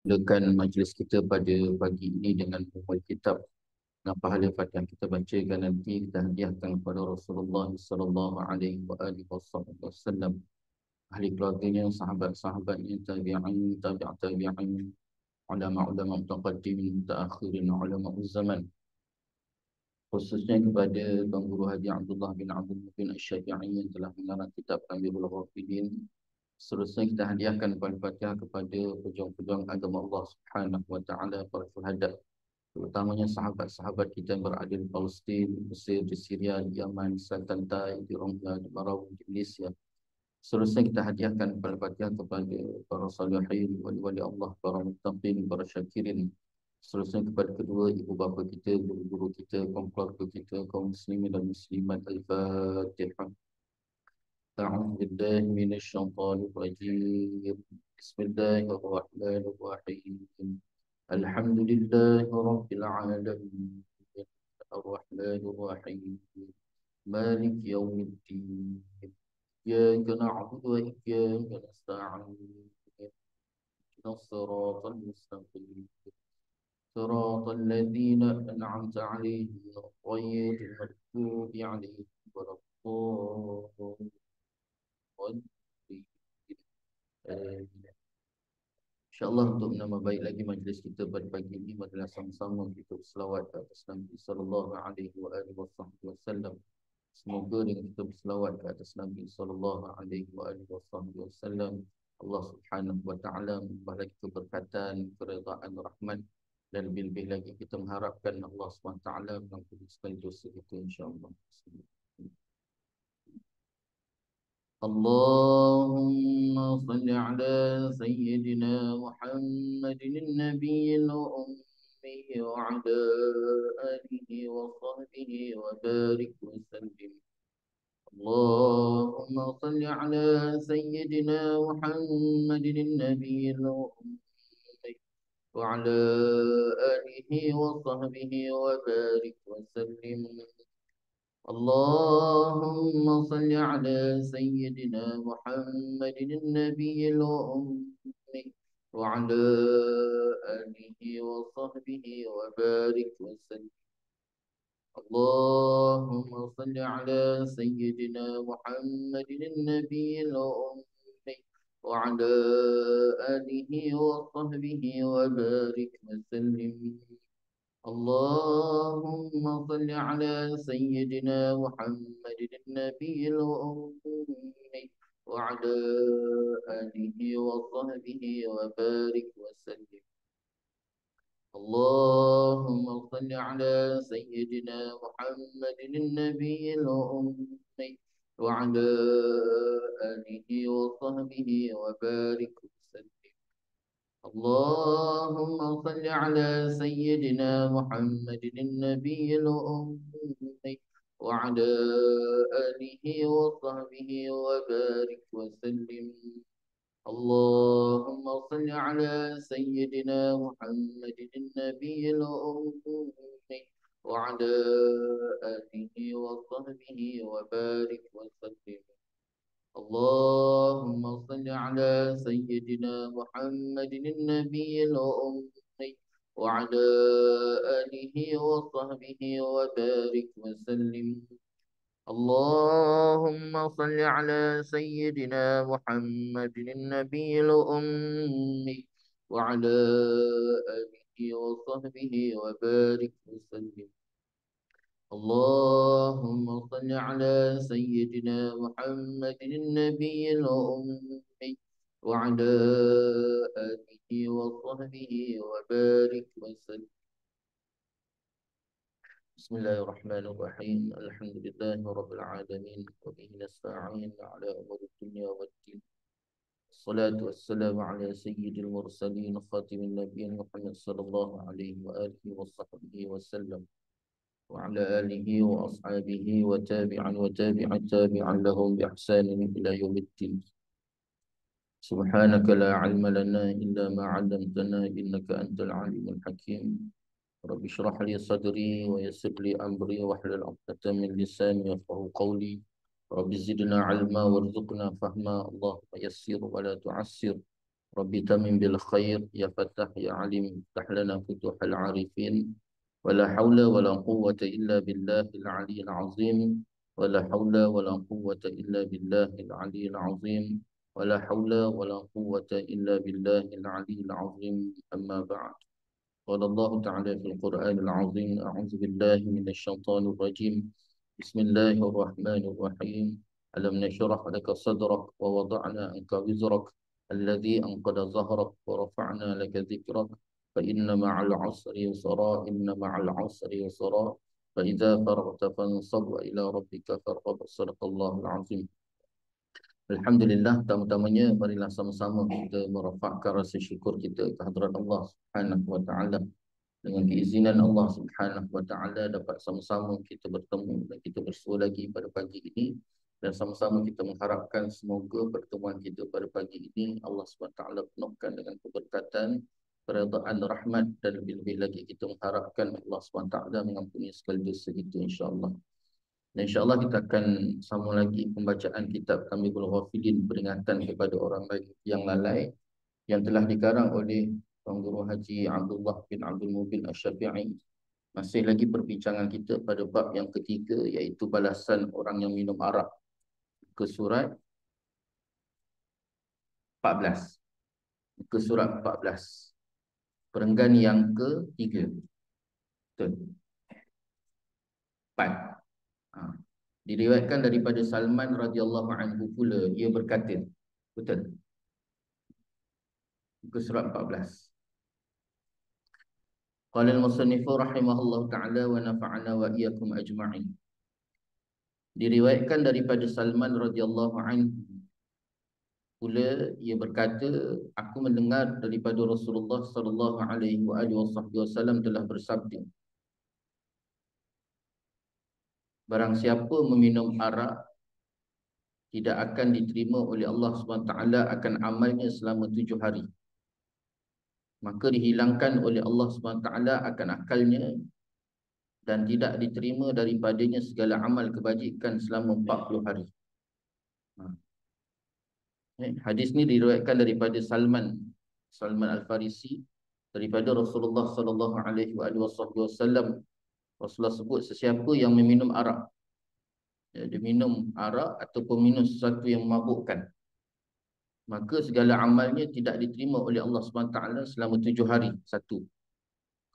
Mulakan majlis kita pada pagi ini dengan membaca kitab dan pahala yang kita bacakan nanti kita hadiahkan kepada Rasulullah sallallahu alaihi wasallam, ahli keluarganya, sahabat-sahabatnya, tabi'in, tabi'in, ulama-ulama mutaqaddimin, mutaakhirin, ulama zaman, khususnya kepada Tuan Guru Haji Abdullah bin Abdul Mutin Asy-Syafi'i yang telah mengarang kitab Tanbihul Ghafilin. Seterusnya kita hadiahkan Al-Fatihah kepada pejuang-pejuang agama Allah Subhanahu wa taala, para syuhada, terutamanya sahabat-sahabat kita yang berada di Palestin, di Mesir, di Syria, di Yaman, di Selatan Tai, di Rongga, di Marawi, di Malaysia. Seterusnya kita hadiahkan Al-Fatihah kepada para salihin, wali-wali Allah, para muttaqin, para syakirin. Seterusnya kepada kedua ibu bapa kita, guru-guru kita, kaum keluarga kita, kaum muslimin dan muslimat. Al-Fatihah. أعوذ بالله من الشيطان الرجيم. بسم الله الرحمن الرحيم. الحمد لله رب العالمين، الرحمن الرحيم، مالك يوم الدين، إياك نعبد وإياك نستعين، اهدنا الصراط المستقيم، صراط الذين أنعمت عليهم غير المغضوب عليهم ولا الضالين. InsyaAllah untuk menambah baik lagi majlis kita pada pagi ini, marilah sama-sama kita berselawat ke atas Nabi sallallahu alaihi wasallam. Semoga dengan kita berselawat ke atas Nabi sallallahu alaihi wasallam, Allah Subhanahu wa taala menambah lagi keberkatan, keredaan, rahmat, dan lebih-lebih lagi kita mengharapkan Allah Subhanahu wa taala mengampuni segala dosa kita insya-Allah. اللهم صل على سيدنا محمد النبي الأمي وعلى آله وصحبه وبارك وسلم. اللهم صل على سيدنا محمد النبي الأمي وعلى آله وصحبه وبارك وسلم. اللهم صل على سيدنا محمد النبي الأمي وعلى آله وصحبه وبارك وسلم. اللهم صل على سيدنا محمد النبي الأمي وعلى آله وصحبه وبارك وسلم. اللهم صل على سيدنا محمد النبي الأمي وعلى آله وصحبه وبارك وسلم. اللهم صل على سيدنا محمد النبي الأمي وعلى آله وصحبه وبارك وسلم. اللهم صل على سيدنا محمد النبي الأمي وعلى آله وصحبه وبارك وسلم. اللهم صل على سيدنا محمد النبي الأمي وعلى آله وصحبه وبارك وسلم. اللهم صل على سيدنا محمد النبي الأمي وعلى آله وصحبه وبارك وسلم. اللهم صل على سيدنا محمد النبي الأمي وعلى آله وصحبه وبارك وسلم. اللهم صل على سيدنا محمد النبي الأمي وعلى آله وصحبه وبارك وسلم. بسم الله الرحمن الرحيم. الحمد لله رب العالمين، وبه نستعين على أمور الدنيا والدين. الصلاة والسلام على سيد المرسلين خاتم النبيين محمد صلى الله عليه وآله وصحبه وسلم، وعلى آله وأصحابه وتابعا تابعا لهم بإحسان إلى يوم الدين. سبحانك لا علم لنا إلا ما علمتنا إنك أنت العليم الحكيم. رب اشرح لي صدري ويسر لي أمري واحلل عقدة من لساني يفقهوا قولي. رب زدنا علما وارزقنا فهما، اللهم يسر ولا تعسر، ربي تمم بالخير يا فتاح يا عليم افتح لنا فتوح العارفين ولا حول ولا قوة إلا بالله العلي العظيم ولا حول ولا قوة إلا بالله العلي العظيم ولا حول ولا قوة إلا بالله العلي العظيم أما بعد قال الله تعالى في القرآن العظيم أعوذ بالله من الشيطان الرجيم بسم الله الرحمن الرحيم ألم نشرح لك صدرك ووضعنا عنك وزرك الذي أنقض ظهرك ورفعنا لك ذكرك فإن مع العسر يسرا إن مع العسر يسرا فإذا فرغت فانصب وإلى ربك فارغب صدق الله العظيم. Alhamdulillah, pertama-tamanya marilah sama-sama kita merafakkan rasa syukur kita kehadrat Allah Subhanahu wa taala. Dengan keizinan Allah Subhanahu wa taala dapat sama-sama kita bertemu dan kita bersua lagi pada pagi ini, dan sama-sama kita mengharapkan semoga pertemuan kita pada pagi ini Allah Subhanahu wa taala penuhkan dengan keberkatan, keredaan, rahmat, dan lebih-lebih lagi kita mengharapkan Allah Subhanahu wa taala mengampuni segala dosa kita insya-Allah. Dan insya-Allah kita akan sambung lagi pembacaan kitab Tamyi'ul Ghafilin, peringatan kepada orang lain yang lalai, yang telah dikarang oleh Tuan Guru Haji Abdullah bin Abdul Mubin Asy-Syafi'i. Masih lagi perbincangan kita pada bab yang ketiga, iaitu balasan orang yang minum arak, ke surat 14. Ke surat 14. Perenggan yang ketiga. Betul. 4. Diriwayatkan daripada Salman radhiyallahu anhu pula, ia berkata, betul. Ke surat 14. Qala al-musannifu rahimahullahu ta'ala wa nafa'ana wa iyyakum ajma'in. Diriwayatkan daripada Salman radhiyallahu anhu pula, ia berkata, aku mendengar daripada Rasulullah sallallahu alaihi wasallam telah bersabda, barang siapa meminum arak, tidak akan diterima oleh Allah SWT akan amalnya selama 7 hari. Maka dihilangkan oleh Allah SWT akan akalnya, dan tidak diterima daripadanya segala amal kebajikan selama 40 hari. Hadis ni diriwayatkan daripada Salman Al-Farisi daripada Rasulullah sallallahu alaihi wasallam. Rasulullah sebut, sesiapa yang meminum arak, dia minum arak ataupun minum sesuatu yang memabukkan, maka segala amalnya tidak diterima oleh Allah SWT selama 7 hari. Satu.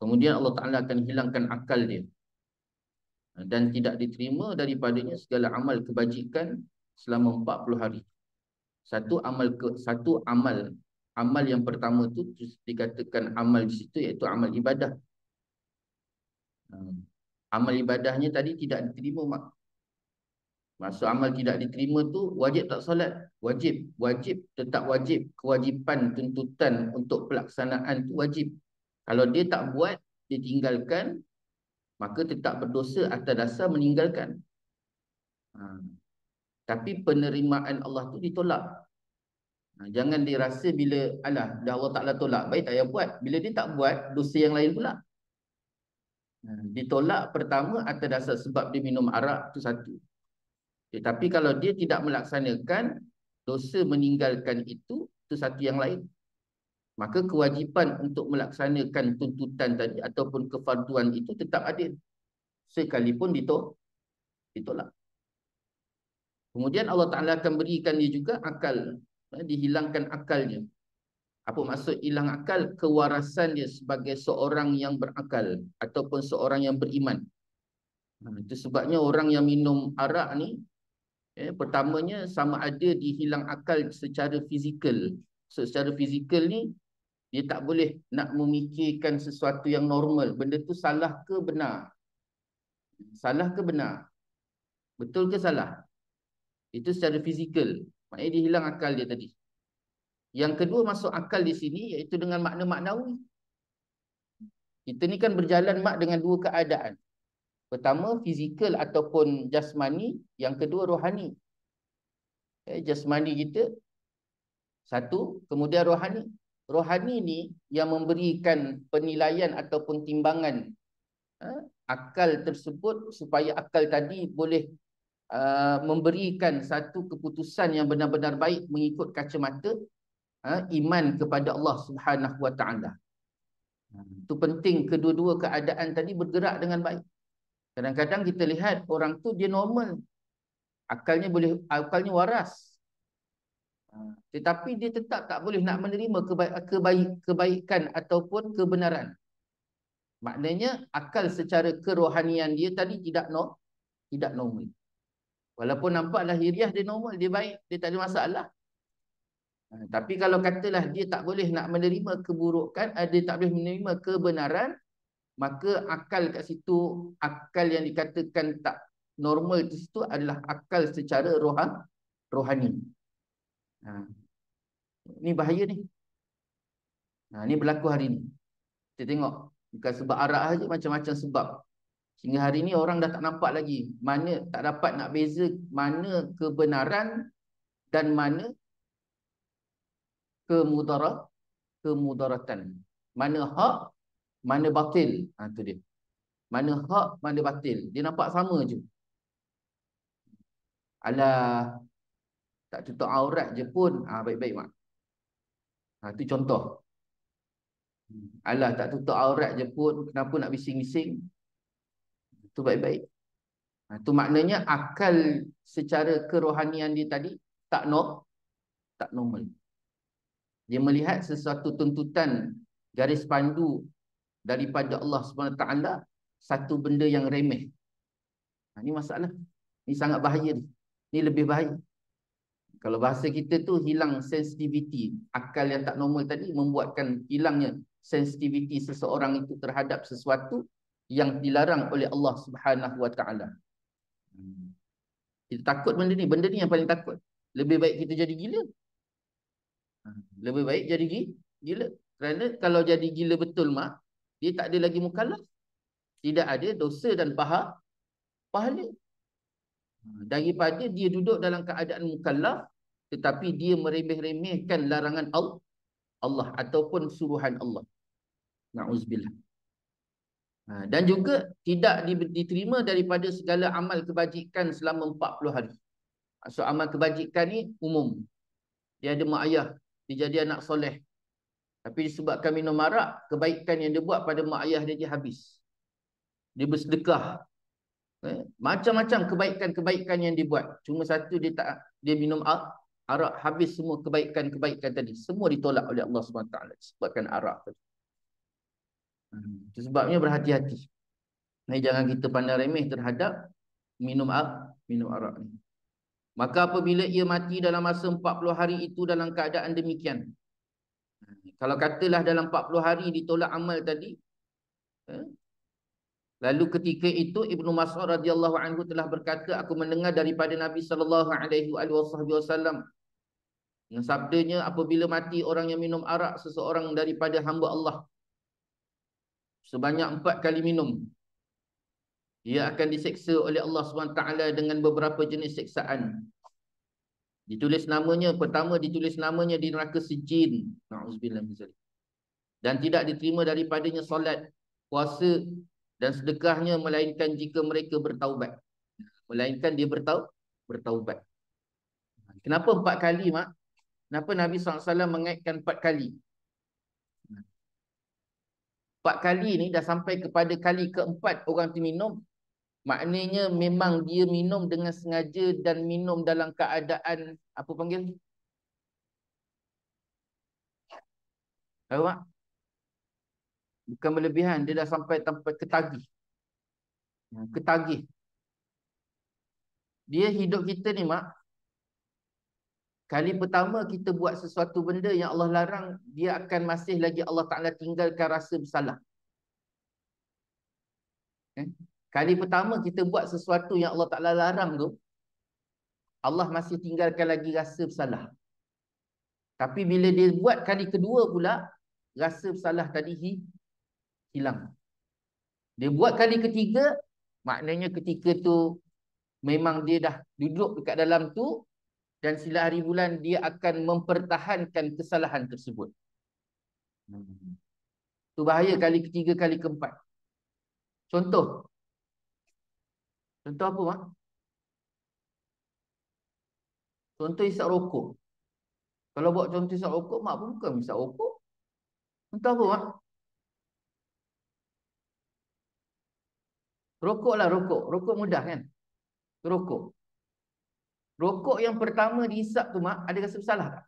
Kemudian Allah Ta'ala akan hilangkan akal dia, dan tidak diterima daripadanya segala amal kebajikan selama 40 hari. Amal yang pertama tu dikatakan amal di situ, iaitu amal ibadah. Amal ibadahnya tadi tidak diterima. Maksud amal tidak diterima tu, wajib tak solat? Wajib. Tetap wajib. Kewajipan, tuntutan untuk pelaksanaan tu wajib. Kalau dia tak buat, dia tinggalkan, maka tetap berdosa atas dasar meninggalkan. Tapi penerimaan Allah tu ditolak. Jangan dirasa bila dah Allah Ta'ala tolak, baik tak payah buat. Bila dia tak buat, dosa yang lain pula. Ditolak pertama atas dasar sebab dia minum arak, tu satu. Tetapi kalau dia tidak melaksanakan, dosa meninggalkan itu satu yang lain. Maka kewajipan untuk melaksanakan tuntutan tadi ataupun kefarduan itu tetap ada, sekalipun ditolak. Kemudian Allah Ta'ala akan berikan dia juga akal, dihilangkan akalnya. Apa maksud hilang akal? Kewarasan dia sebagai seorang yang berakal ataupun seorang yang beriman. Itu sebabnya orang yang minum arak ni, pertamanya sama ada dihilang akal secara fizikal. So, secara fizikal ni, dia tak boleh nak memikirkan sesuatu yang normal. Benda tu salah ke benar? Salah ke benar? Betul ke salah? Itu secara fizikal. Maknanya dia hilang akal dia tadi. Yang kedua masuk akal di sini, iaitu dengan makna maknawi. Kita ni kan berjalan dengan dua keadaan. Pertama fizikal ataupun jasmani, yang kedua rohani. Jasmani kita satu, kemudian rohani. Rohani ni yang memberikan penilaian ataupun timbangan akal tersebut, supaya akal tadi boleh memberikan satu keputusan yang benar-benar baik mengikut kacamata iman kepada Allah Subhanahu Wa Taala. Itu penting, kedua-dua keadaan tadi bergerak dengan baik. Kadang-kadang kita lihat orang tu dia normal, akalnya waras, tetapi dia tetap tak boleh nak menerima kebaikan ataupun kebenaran. Maknanya akal secara kerohanian dia tadi tidak normal. Walaupun nampak lahiriah dia normal, dia baik, dia tak ada masalah. Tapi kalau katalah dia tak boleh nak menerima keburukan, dia tak boleh menerima kebenaran, maka akal kat situ, akal yang dikatakan tak normal di situ adalah akal secara rohani. Ini bahaya ni. Ini berlaku hari ni. Kita tengok, bukan sebab arak saja, macam-macam sebab. Sehingga hari ni orang dah tak nampak lagi, mana tak dapat nak beza mana kebenaran dan mana kemudaratan. Mana hak, mana batil. Itu dia. Mana hak, mana batil. Dia nampak sama je. Alah, tak tutup aurat je pun. Baik-baik mak. Itu contoh. Alah, tak tutup aurat je pun, kenapa nak bising-bising? Itu baik-baik. Itu maknanya akal secara kerohanian dia tadi tak normal. Dia melihat sesuatu tuntutan garis pandu daripada Allah SWT, satu benda yang remeh. Ini masalah. Ini sangat bahaya ni. Ini lebih bahaya. Kalau bahasa kita tu hilang sensitiviti. Akal yang tak normal tadi membuatkan hilangnya sensitiviti seseorang itu terhadap sesuatu yang dilarang oleh Allah SWT. Kita takut benda ni. Benda ni yang paling takut. Lebih baik kita jadi gila. Lebih baik jadi gila. Kerana kalau jadi gila betul mak, dia tak ada lagi mukallaf. Tidak ada dosa dan pahala. Daripada dia duduk dalam keadaan mukallaf, tetapi dia meremeh-remehkan larangan Allah ataupun suruhan Allah. Na'uzubillah. Dan juga tidak diterima daripada segala amal kebajikan selama 40 hari. So amal kebajikan ni umum. Dia ada mak ayah, dia jadi anak soleh. Tapi disebabkan minum arak, kebaikan yang dia buat pada mak ayah dia habis. Dia bersedekah. Macam-macam kebaikan-kebaikan yang dia buat. Cuma satu dia minum arak, habis semua kebaikan-kebaikan tadi. Semua ditolak oleh Allah SWT disebabkan arak tadi. Itu sebabnya berhati-hati. Jangan kita pandang remeh terhadap minum arak ni. Maka apabila ia mati dalam masa 40 hari itu dalam keadaan demikian. Kalau katalah dalam 40 hari ditolak amal tadi, lalu ketika itu Ibnu Mas'ud radhiyallahu anhu telah berkata, aku mendengar daripada Nabi sallallahu alaihi wasallam yang sabdanya, apabila mati orang yang minum arak seseorang daripada hamba Allah sebanyak 4 kali minum, ia akan diseksa oleh Allah SWT dengan beberapa jenis seksaan. Ditulis namanya, pertama ditulis namanya di neraka Sijin. Na'udzubillah min zalik. Dan tidak diterima daripadanya solat, puasa dan sedekahnya melainkan jika mereka bertaubat. Melainkan dia bertaubat. Kenapa 4 kali mak? Kenapa Nabi SAW mengaitkan 4 kali? 4 kali ni dah sampai kepada kali keempat orang tu minum. Maknanya memang dia minum dengan sengaja dan minum dalam keadaan apa panggil? Tahu tak? Bukan berlebihan, dia dah sampai ketagih. Ketagih. Dia hidup kita ni mak, kali pertama kita buat sesuatu benda yang Allah larang, dia akan masih lagi Allah Ta'ala tinggalkan rasa bersalah. Kali pertama kita buat sesuatu yang Allah Ta'ala larang tu, Allah masih tinggalkan lagi rasa bersalah. Tapi bila dia buat kali kedua pula, rasa bersalah tadi hilang. Dia buat kali ketiga, maknanya ketika tu memang dia dah duduk dekat dalam tu, dan sila hari bulan dia akan mempertahankan kesalahan tersebut. Tu bahaya kali ketiga, kali keempat. Contoh apa mak? Contoh isap rokok. Kalau buat contoh hisap rokok, mak pun bukan hisap rokok. Entah apa, mak? Rokok lah, rokok. Rokok mudah kan? Rokok. Rokok yang pertama dihisap tu, mak, ada rasa bersalah tak?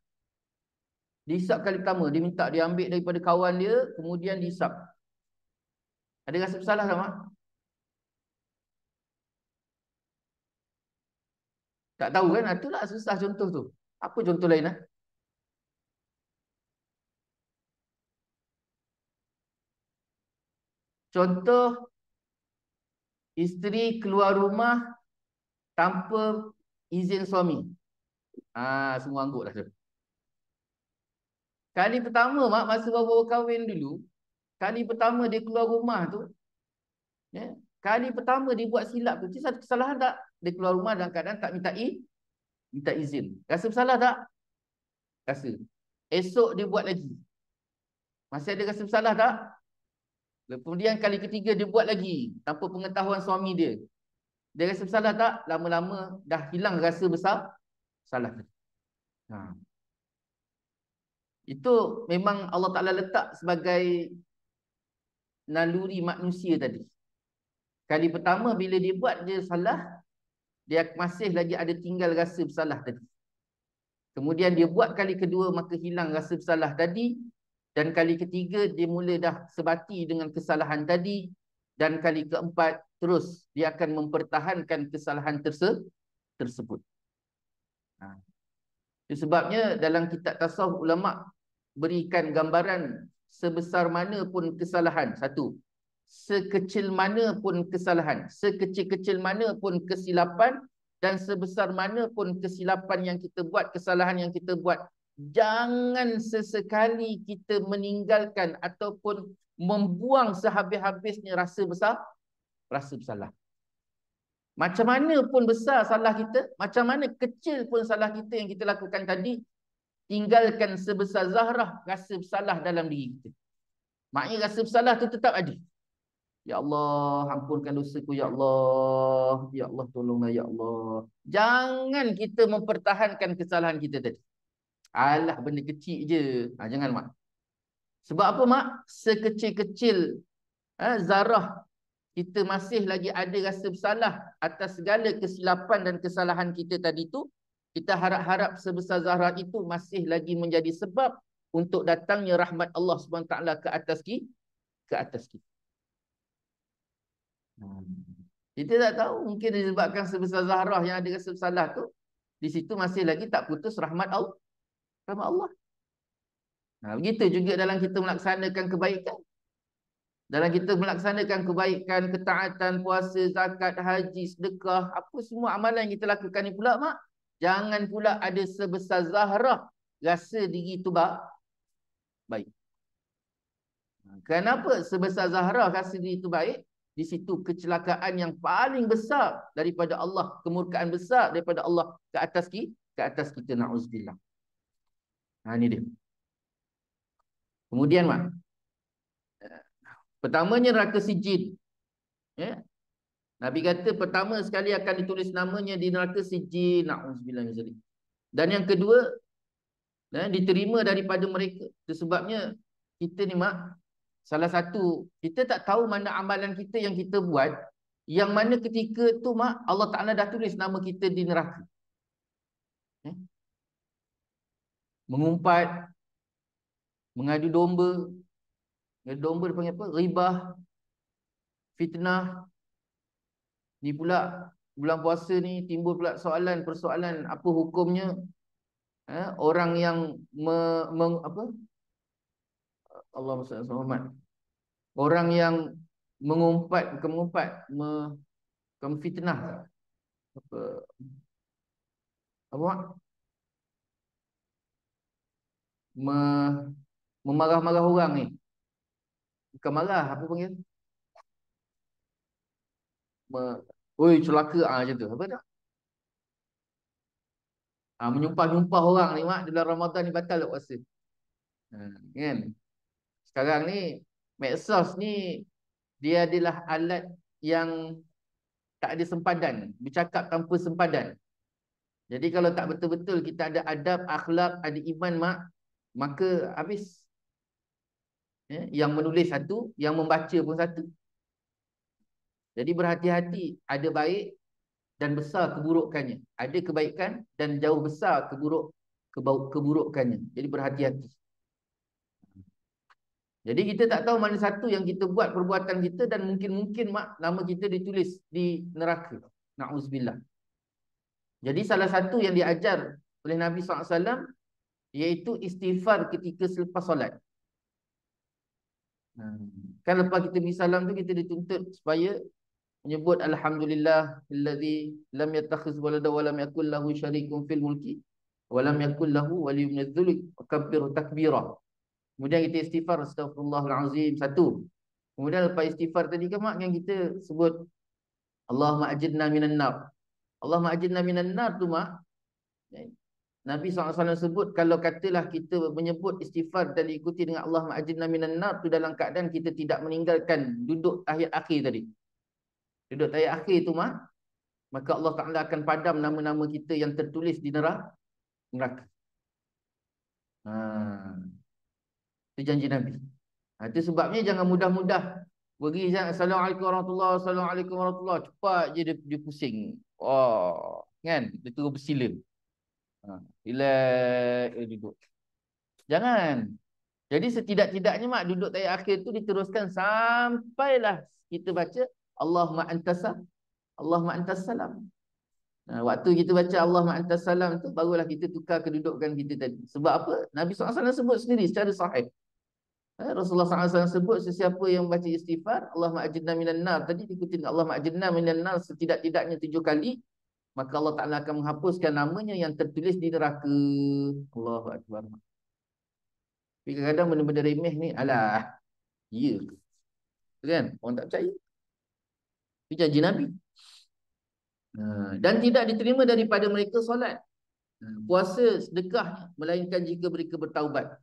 Dihisap kali pertama, dia minta dia ambil daripada kawan dia, kemudian dihisap. Ada rasa bersalah tak, mak? Tak tahu kan? Itulah susah contoh tu. Apa contoh lain lah? Contoh, isteri keluar rumah tanpa izin suami. Semua angguk dah tu. Kali pertama, mak, masa baru kahwin dulu, kali pertama dia keluar rumah tu, ya, kali pertama dia buat silap tu, satu kesalahan tak? Dia keluar rumah dalam keadaan tak minta izin. Rasa bersalah tak? Rasa. Esok dia buat lagi. Masih ada rasa bersalah tak? Kemudian kali ketiga dia buat lagi tanpa pengetahuan suami dia. Dia rasa bersalah tak? Lama-lama dah hilang rasa salah. Ha. Itu memang Allah Ta'ala letak sebagai naluri manusia tadi. Kali pertama bila dia buat dia salah, dia masih lagi ada tinggal rasa bersalah tadi. Kemudian dia buat kali kedua, maka hilang rasa bersalah tadi. Dan kali ketiga dia mula dah sebati dengan kesalahan tadi. Dan kali keempat terus dia akan mempertahankan kesalahan tersebut. Itu sebabnya dalam kitab tasawuf ulama berikan gambaran sebesar mana pun kesalahan. Satu, sekecil mana pun kesalahan, sekecil-kecil mana pun kesilapan, dan sebesar mana pun kesilapan yang kita buat, kesalahan yang kita buat, jangan sesekali kita meninggalkan ataupun membuang sehabis-habisnya rasa bersalah. Macam mana pun besar salah kita, macam mana kecil pun salah kita yang kita lakukan tadi, tinggalkan sebesar zarah rasa bersalah dalam diri kita. Maknanya rasa bersalah tu tetap ada. Ya Allah, ampunkan dosaku, ya Allah. Ya Allah, tolonglah, ya Allah. Jangan kita mempertahankan kesalahan kita tadi. Alah, benda kecil je. Jangan, mak. Sebab apa, mak? Sekecil-kecil zarah kita masih lagi ada rasa bersalah atas segala kesilapan dan kesalahan kita tadi tu, kita harap-harap sebesar zarah itu masih lagi menjadi sebab untuk datangnya rahmat Allah SWT ke atas kita. Kita tak tahu, mungkin disebabkan sebesar zarah yang ada rasa bersalah tu, di situ masih lagi tak putus rahmat Allah. Rahmat Allah. Begitu juga dalam kita melaksanakan kebaikan. Dalam kita melaksanakan kebaikan, ketaatan, puasa, zakat, haji, sedekah, apa semua amalan yang kita lakukan ni pula, mak, jangan pula ada sebesar zahrah rasa diri tu baik. Kenapa sebesar zahrah rasa diri tu baik? Di situ kecelakaan yang paling besar daripada Allah, kemurkaan besar daripada Allah ke atas kita, na'udzubillah. Ini dia. Kemudian, mak, pertamanya neraka Sijin. Ya. Nabi kata pertama sekali akan ditulis namanya di neraka Sijin. Na'udzubillah min zalik. Dan yang kedua, diterima daripada mereka. Itu sebabnya kita ni, mak, salah satu, kita tak tahu mana amalan kita yang kita buat, yang mana ketika tu, mak, Allah Ta'ala dah tulis nama kita di neraka. Mengumpat, mengadu domba. Mengadu domba dia panggil apa? Ribah, fitnah. Ni pula bulan puasa ni timbul pula persoalan apa hukumnya orang yang Allahumma salli ala Muhammad. Orang yang memfitnah apa memarah-marah orang ni. Bukan marah, apa panggil? Oi, celaka macam tu. Apa tak? Menyumpah-nyumpah orang ni, mak, dalam Ramadan ni batal tak puasa. Kan? Sekarang ni medsos ni dia adalah alat yang tak ada sempadan, bercakap tanpa sempadan. Jadi kalau tak betul-betul kita ada adab, akhlak, ada iman, mak, maka habis. Ya, yang menulis satu, yang membaca pun satu. Jadi berhati-hati, ada baik dan besar keburukannya. Ada kebaikan dan jauh besar keburukannya. Jadi berhati-hati. Jadi kita tak tahu mana satu yang kita buat perbuatan kita dan mungkin-mungkin mak nama kita ditulis di neraka. Na'udzubillah. Jadi salah satu yang diajar oleh Nabi SAW iaitu istighfar ketika selepas solat. Kan lepas kita pergi salam tu kita dituntut supaya menyebut alhamdulillah allazi lam yattakhiz walada wa lam yakul lahu syarikun fil mulki wa lam yakul lahu waliyyun minadh dhulli wa kabbirhu takbira. Kemudian kita istighfar astaghfirullahal azim satu. Kemudian lepas istighfar tadi kan mak yang kita sebut Allahumma ajirna minan nar. Allahumma ajirna minan nar tu mak, Nabi SAW sebut kalau katalah kita menyebut istighfar dan diikuti dengan Allahumma ajirna minan nar tu dalam keadaan kita tidak meninggalkan duduk tahiyat akhir tadi. Duduk tahiyat akhir tu mak, maka Allah Ta'ala akan padam nama-nama kita yang tertulis di neraka. Itu janji Nabi. Itu sebabnya jangan mudah-mudah pergi Assalamualaikum warahmatullahi wabarakatuh, Assalamualaikum warahmatullahi wabarakatuh. Cepat je dia pusing. Oh, kan? Dia terus bersila. Relax duduk. Jangan. Jadi setidak-tidaknya mak duduk tahiyat akhir tu diteruskan sampailah kita baca Allahumma antas salam. Waktu kita baca Allahumma antas salam tu barulah kita tukar kedudukan kita tadi. Sebab apa? Nabi SAW sebut sendiri secara sahih. Rasulullah SAW sebut sesiapa yang baca istighfar Allahumma ajirna minan nar tadi diikuti dengan Allahumma ajirna minan nar setidak-tidaknya 7 kali, maka Allah Ta'ala akan menghapuskan namanya yang tertulis di neraka. Allahu Akbar. Tapi kadang-kadang benda-benda remeh ni, alah, ya. Kan? Orang tak percaya. Itu janji Nabi. Dan tidak diterima daripada mereka solat, puasa, sedekah, melainkan jika mereka bertaubat.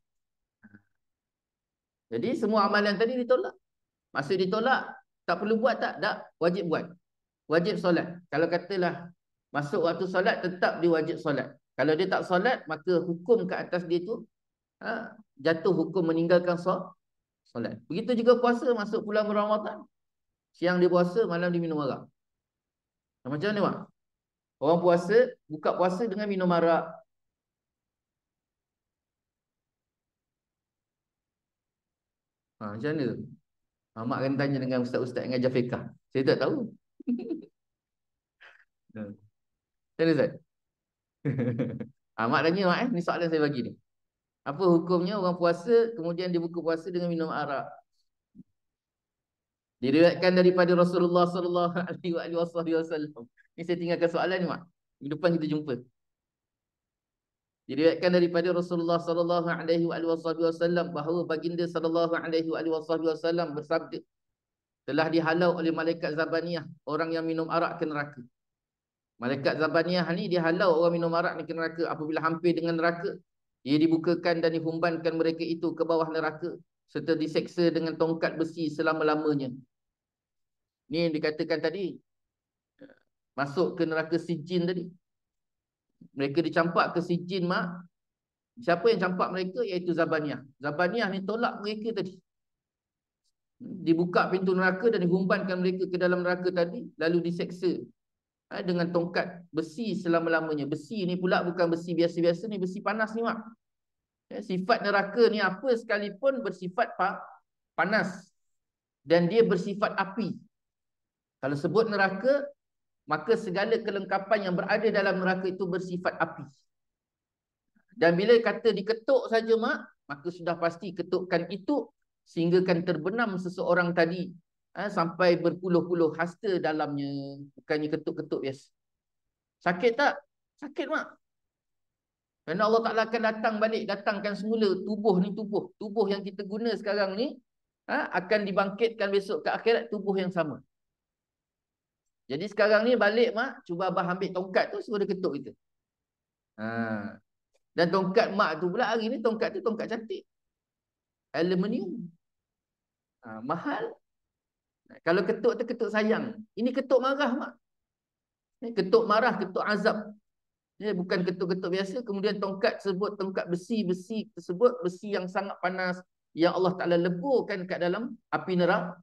Jadi semua amalan tadi ditolak. Maksud ditolak, tak perlu buat tak? Tak, wajib buat. Wajib solat. Kalau katalah masuk waktu solat, tetap dia wajib solat. Kalau dia tak solat, maka hukum ke atas dia tu jatuh hukum meninggalkan solat. Begitu juga puasa, masuk bulan Ramadan, siang dia puasa, malam dia minum arak. Macam mana mak? Orang puasa, buka puasa dengan minum arak. Macam mana? Mak akan tanya dengan ustaz-ustaz yang ajar fiqah. Saya tak tahu. Macam mana Ustaz? Mak tanya mak ni soalan saya bagi ni. Apa hukumnya orang puasa kemudian dia buka puasa dengan minum arak? Diriwayatkan daripada Rasulullah sallallahu alaihi wasallam. Ni saya tinggalkan soalan ni mak. Minggu depan kita jumpa. Diriwayatkan daripada Rasulullah sallallahu alaihi wasallam bahawa baginda sallallahu alaihi wasallam bersabda, telah dihalau oleh malaikat Zabaniyah orang yang minum arak ke neraka. Malaikat Zabaniyah ni dihalau orang minum arak ni ke neraka. Apabila hampir dengan neraka, ia dibukakan dan dihumbankan mereka itu ke bawah neraka serta diseksa dengan tongkat besi selama-lamanya. Ni yang dikatakan tadi, masuk ke neraka Sijin tadi. Mereka dicampak ke Sijin mak. Siapa yang campak mereka? Iaitu Zabaniyah. Zabaniyah ni tolak mereka tadi. Dibuka pintu neraka dan dihumbankan mereka ke dalam neraka tadi, lalu diseksa dengan tongkat besi selama-lamanya. Besi ni pula bukan besi biasa-biasa ni, besi panas ni mak. Sifat neraka ni apa sekalipun bersifat panas dan dia bersifat api. Kalau sebut neraka, maka segala kelengkapan yang berada dalam neraka itu bersifat api. Dan bila kata diketuk saja mak, maka sudah pasti ketukan itu sehinggakan terbenam seseorang tadi sampai berpuluh-puluh hasta dalamnya. Bukannya ketuk-ketuk biasa. Sakit tak? Sakit mak. Kerana Allah Ta'ala akan datangkan semula tubuh ni, tubuh yang kita guna sekarang ni akan dibangkitkan besok ke akhirat tubuh yang sama. Jadi sekarang ni balik mak, cuba abah ambil tongkat tu, suruh dia ketuk kita. Dan tongkat mak tu pula hari ni, tongkat tu tongkat cantik. Aluminium. Mahal. Kalau ketuk tu ketuk sayang. Ini ketuk marah mak. Ketuk marah, ketuk azab. Ya, bukan ketuk-ketuk biasa. Kemudian tongkat tersebut, tongkat besi tersebut, besi yang sangat panas, yang Allah Ta'ala leburkan kat dalam api neraka.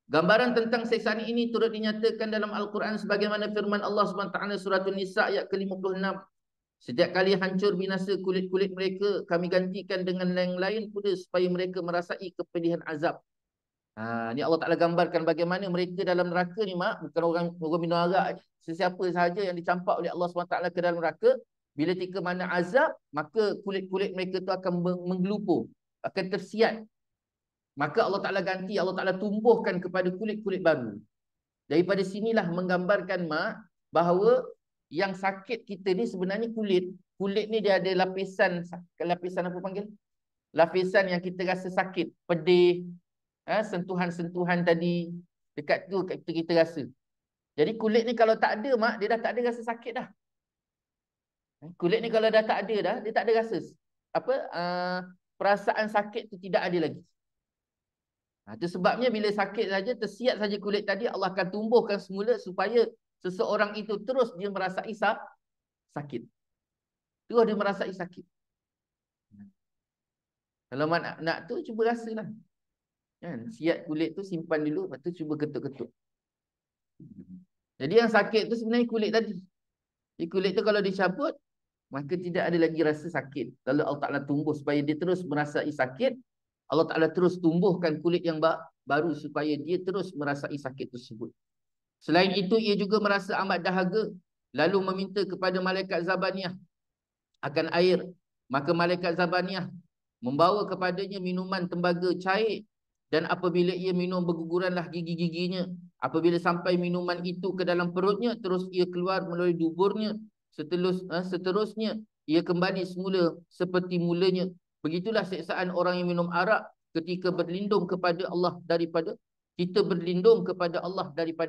Gambaran tentang siksaan ini turut dinyatakan dalam Al-Quran sebagaimana firman Allah SWT surah An-Nisa ayat ke-56. Setiap kali hancur binasa kulit-kulit mereka, kami gantikan dengan yang lain pula supaya mereka merasai kepedihan azab. Ni Allah Ta'ala gambarkan bagaimana mereka dalam neraka ni, mak, bukan orang minum arak. Sesiapa sahaja yang dicampak oleh Allah SWT ke dalam neraka, bila tika mana azab, maka kulit-kulit mereka tu akan menggelupur, akan tersiat. Maka Allah Ta'ala ganti, Allah Ta'ala tumbuhkan kepada kulit-kulit baru. Daripada sinilah menggambarkan, mak, bahawa yang sakit kita ni sebenarnya kulit. Kulit ni dia ada lapisan apa panggil? Lapisan yang kita rasa sakit, pedih, sentuhan-sentuhan tadi, dekat tu kita rasa. Jadi kulit ni kalau tak ada, mak, dia dah tak ada rasa sakit dah. Kulit ni kalau dah tak ada dah, dia tak ada rasa perasaan sakit tu tidak ada lagi. Itu sebabnya bila sakit saja, tersiat saja kulit tadi, Allah akan tumbuhkan semula supaya seseorang itu terus dia merasai sakit. Terus dia merasai sakit. Kalau nak tu, cuba rasalah. Siat kulit tu simpan dulu, lepas tu cuba ketuk-ketuk. Jadi yang sakit tu sebenarnya kulit tadi. Jadi kulit tu kalau dicabut, maka tidak ada lagi rasa sakit. Lalu Allah Ta'ala tumbuh supaya dia terus merasai sakit. Allah Ta'ala terus tumbuhkan kulit yang baru supaya dia terus merasai sakit tersebut. Selain itu, ia juga merasa amat dahaga, lalu meminta kepada malaikat Zabaniyah akan air. Maka malaikat Zabaniyah membawa kepadanya minuman tembaga cair, dan apabila ia minum, berguguranlah gigi-giginya. Apabila sampai minuman itu ke dalam perutnya, terus ia keluar melalui duburnya. Seterusnya ia kembali semula seperti mulanya. Begitulah siksaan orang yang minum arak ketika berlindung kepada Allah daripada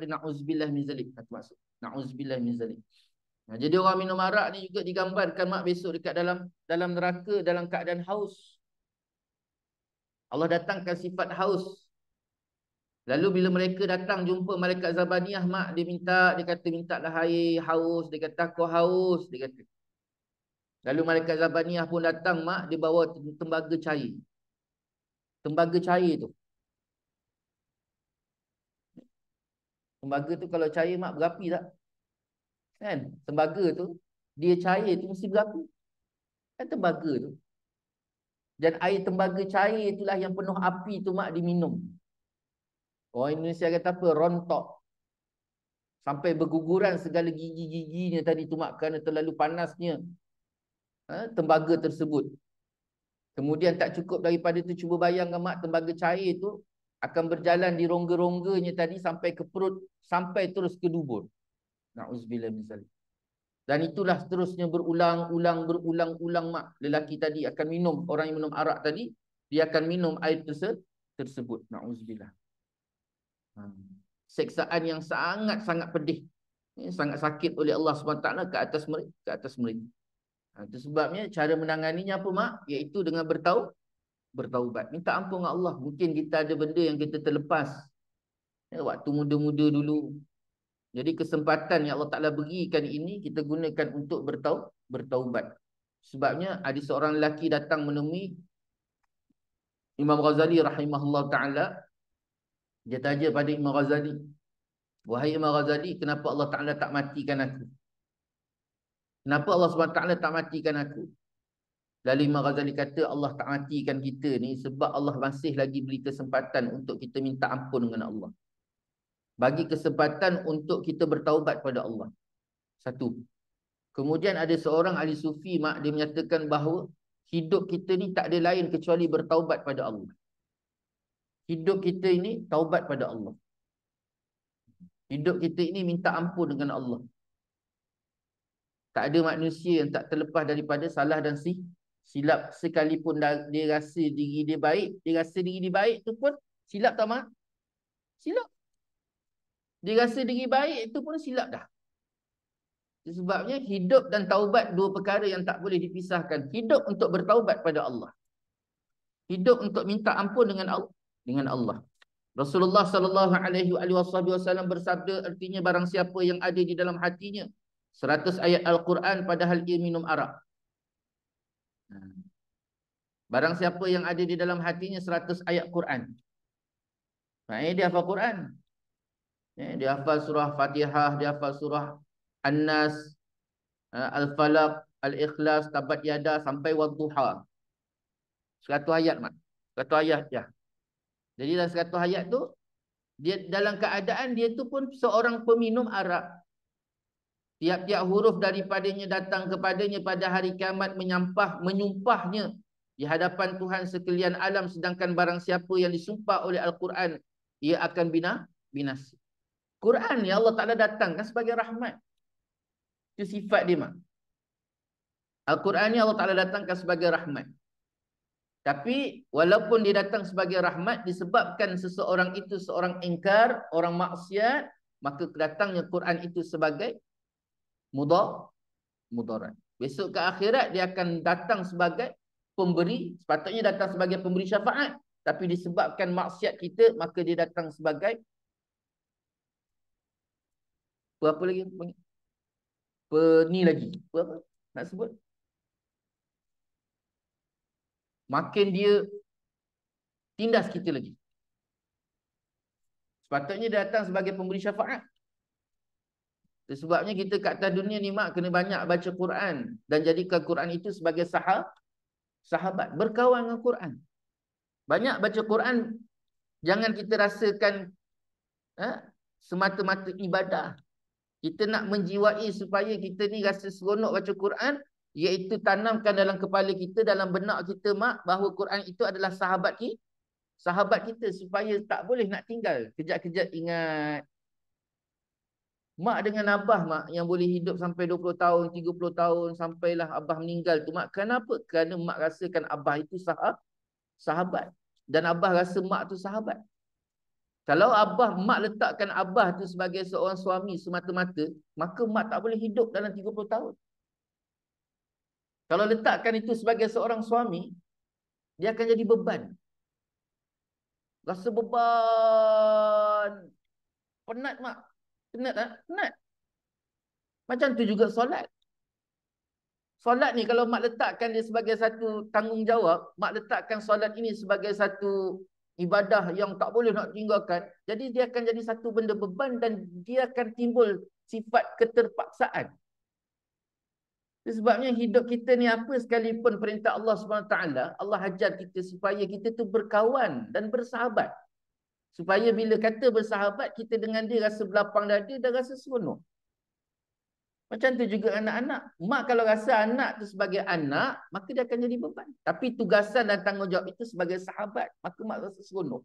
na'udzubillah min zalik. Maksud na'udzubillah min zalik. Jadi orang minum arak ni juga digambarkan, mak, besok dekat dalam neraka dalam keadaan haus. Allah datangkan sifat haus. Lalu bila mereka datang jumpa malaikat Zabaniyah, mak, dia kata mintalah air, haus. Dia kata aku haus, dia kata. Lalu malaikat Zabaniyah pun datang, mak, dia bawa tembaga cair. Tembaga cair tu. Tembaga tu kalau cair, mak, berapi tak? Kan? Tembaga tu, dia cair tu mesti berapi. Kan tembaga tu. Dan air tembaga cair itulah yang penuh api tu, mak, diminum. Orang Indonesia kata apa? Rontok. Sampai berguguran segala gigi-giginya tadi tu, mak, kerana terlalu panasnya tembaga tersebut. Kemudian tak cukup daripada itu, cuba bayangkan, mak, tembaga cair tu akan berjalan di rongga-rongganya tadi sampai ke perut, sampai terus ke dubur. Na'udzubillah min zalik. Dan itulah seterusnya berulang-ulang, mak. Lelaki tadi akan minum, orang yang minum arak tadi, dia akan minum air tersebut. Na'udzubillah. Seksaan yang sangat-sangat pedih, sangat sakit oleh Allah SWT ke atas mereka. Itu sebabnya cara menanganinya apa, mak? Iaitu dengan bertaubat. Minta ampun dengan Allah. Mungkin kita ada benda yang kita terlepas waktu muda-muda dulu. Jadi kesempatan yang Allah Ta'ala berikan ini, kita gunakan untuk bertaubat. Sebabnya ada seorang lelaki datang menemui Imam Ghazali rahimahullah ta'ala. Dia tanya pada Imam Ghazali, wahai Imam Ghazali, kenapa Allah Ta'ala tak matikan aku? Kenapa Allah SWT tak matikan aku? Lalu Imam Ghazali kata, Allah tak matikan kita ni sebab Allah masih lagi beri kesempatan untuk kita minta ampun dengan Allah. Bagi kesempatan untuk kita bertaubat pada Allah. Satu. Kemudian ada seorang ahli sufi, mak, dia menyatakan bahawa hidup kita ni tak ada lain kecuali bertaubat pada Allah. Hidup kita ini taubat pada Allah. Hidup kita ini minta ampun dengan Allah. Tak ada manusia yang tak terlepas daripada salah dan silap. Sekalipun dia rasa diri dia baik, dia rasa diri dia baik tu pun silap tak, mak? Silap. Dia rasa diri baik itu pun silap dah. Sebabnya hidup dan taubat dua perkara yang tak boleh dipisahkan. Hidup untuk bertaubat pada Allah. Hidup untuk minta ampun dengan Allah. Rasulullah sallallahu alaihi wasallam bersabda, artinya barang siapa yang ada di dalam hatinya 100 ayat Al-Quran padahal dia minum arak. Barang siapa yang ada di dalam hatinya 100 ayat Quran. Maknanya dia hafal Quran. Dia hafal surah Fatihah, dia hafal surah An-Nas, Al-Falaq, Al-Ikhlas, Tabat Yada sampai Wadduha. 100 ayat, mak. 100 ayat ya. Jadi dalam 100 ayat tu dia dalam keadaan dia tu pun seorang peminum arak. Tiap-tiap huruf daripadanya datang kepadanya pada hari kiamat menyumpahnya di hadapan Tuhan sekalian alam, sedangkan barang siapa yang disumpah oleh Al-Quran ia akan binasa. Quran ni Allah Ta'ala datangkan sebagai rahmat. Itu sifat dia, mak. Al-Quran ni Allah Ta'ala datangkan sebagai rahmat. Tapi walaupun dia datang sebagai rahmat, disebabkan seseorang itu seorang ingkar, orang maksiat, maka datangnya Quran itu sebagai mudarat. Besok ke akhirat dia akan datang sebagai pemberi, sepatutnya datang sebagai pemberi syafaat, tapi disebabkan maksiat kita, maka dia datang sebagai apa lagi? Ni lagi. Apa nak sebut? Makin dia tindas kita lagi. Sepatutnya dia datang sebagai pemberi syafaat. Sebabnya kita kat atas dunia ni, mak, kena banyak baca Quran dan jadikan Quran itu sebagai sahabat, berkawan dengan Quran. Banyak baca Quran, jangan kita rasakan semata-mata ibadah. Kita nak menjiwai supaya kita ni rasa seronok baca Quran, iaitu tanamkan dalam kepala kita, dalam benak kita, mak, bahawa Quran itu adalah sahabat kita, supaya tak boleh nak tinggal. Kejap-kejap ingat. Mak dengan abah, mak, yang boleh hidup sampai 20 tahun, 30 tahun, sampailah abah meninggal tu, mak. Kenapa? Kerana mak rasakan abah itu sahabat. Dan abah rasa mak tu sahabat. Kalau mak letakkan abah tu sebagai seorang suami semata-mata, maka mak tak boleh hidup dalam 30 tahun. Kalau letakkan itu sebagai seorang suami, dia akan jadi beban. Rasa beban. Penat, mak. Penat tak? Penat. Macam tu juga solat. Solat ni kalau mak letakkan dia sebagai satu tanggungjawab, mak letakkan solat ini sebagai satu ibadah yang tak boleh nak tinggalkan, jadi dia akan jadi satu benda beban dan dia akan timbul sifat keterpaksaan. Sebabnya hidup kita ni apa sekalipun perintah Allah SWT, Allah ajar kita supaya kita tu berkawan dan bersahabat. Supaya bila kata bersahabat, kita dengan dia rasa berlapang dada dan rasa seronok. Macam tu juga anak-anak. Mak kalau rasa anak tu sebagai anak, maka dia akan jadi beban. Tapi tugasan dan tanggungjawab itu sebagai sahabat, maka mak rasa seronok.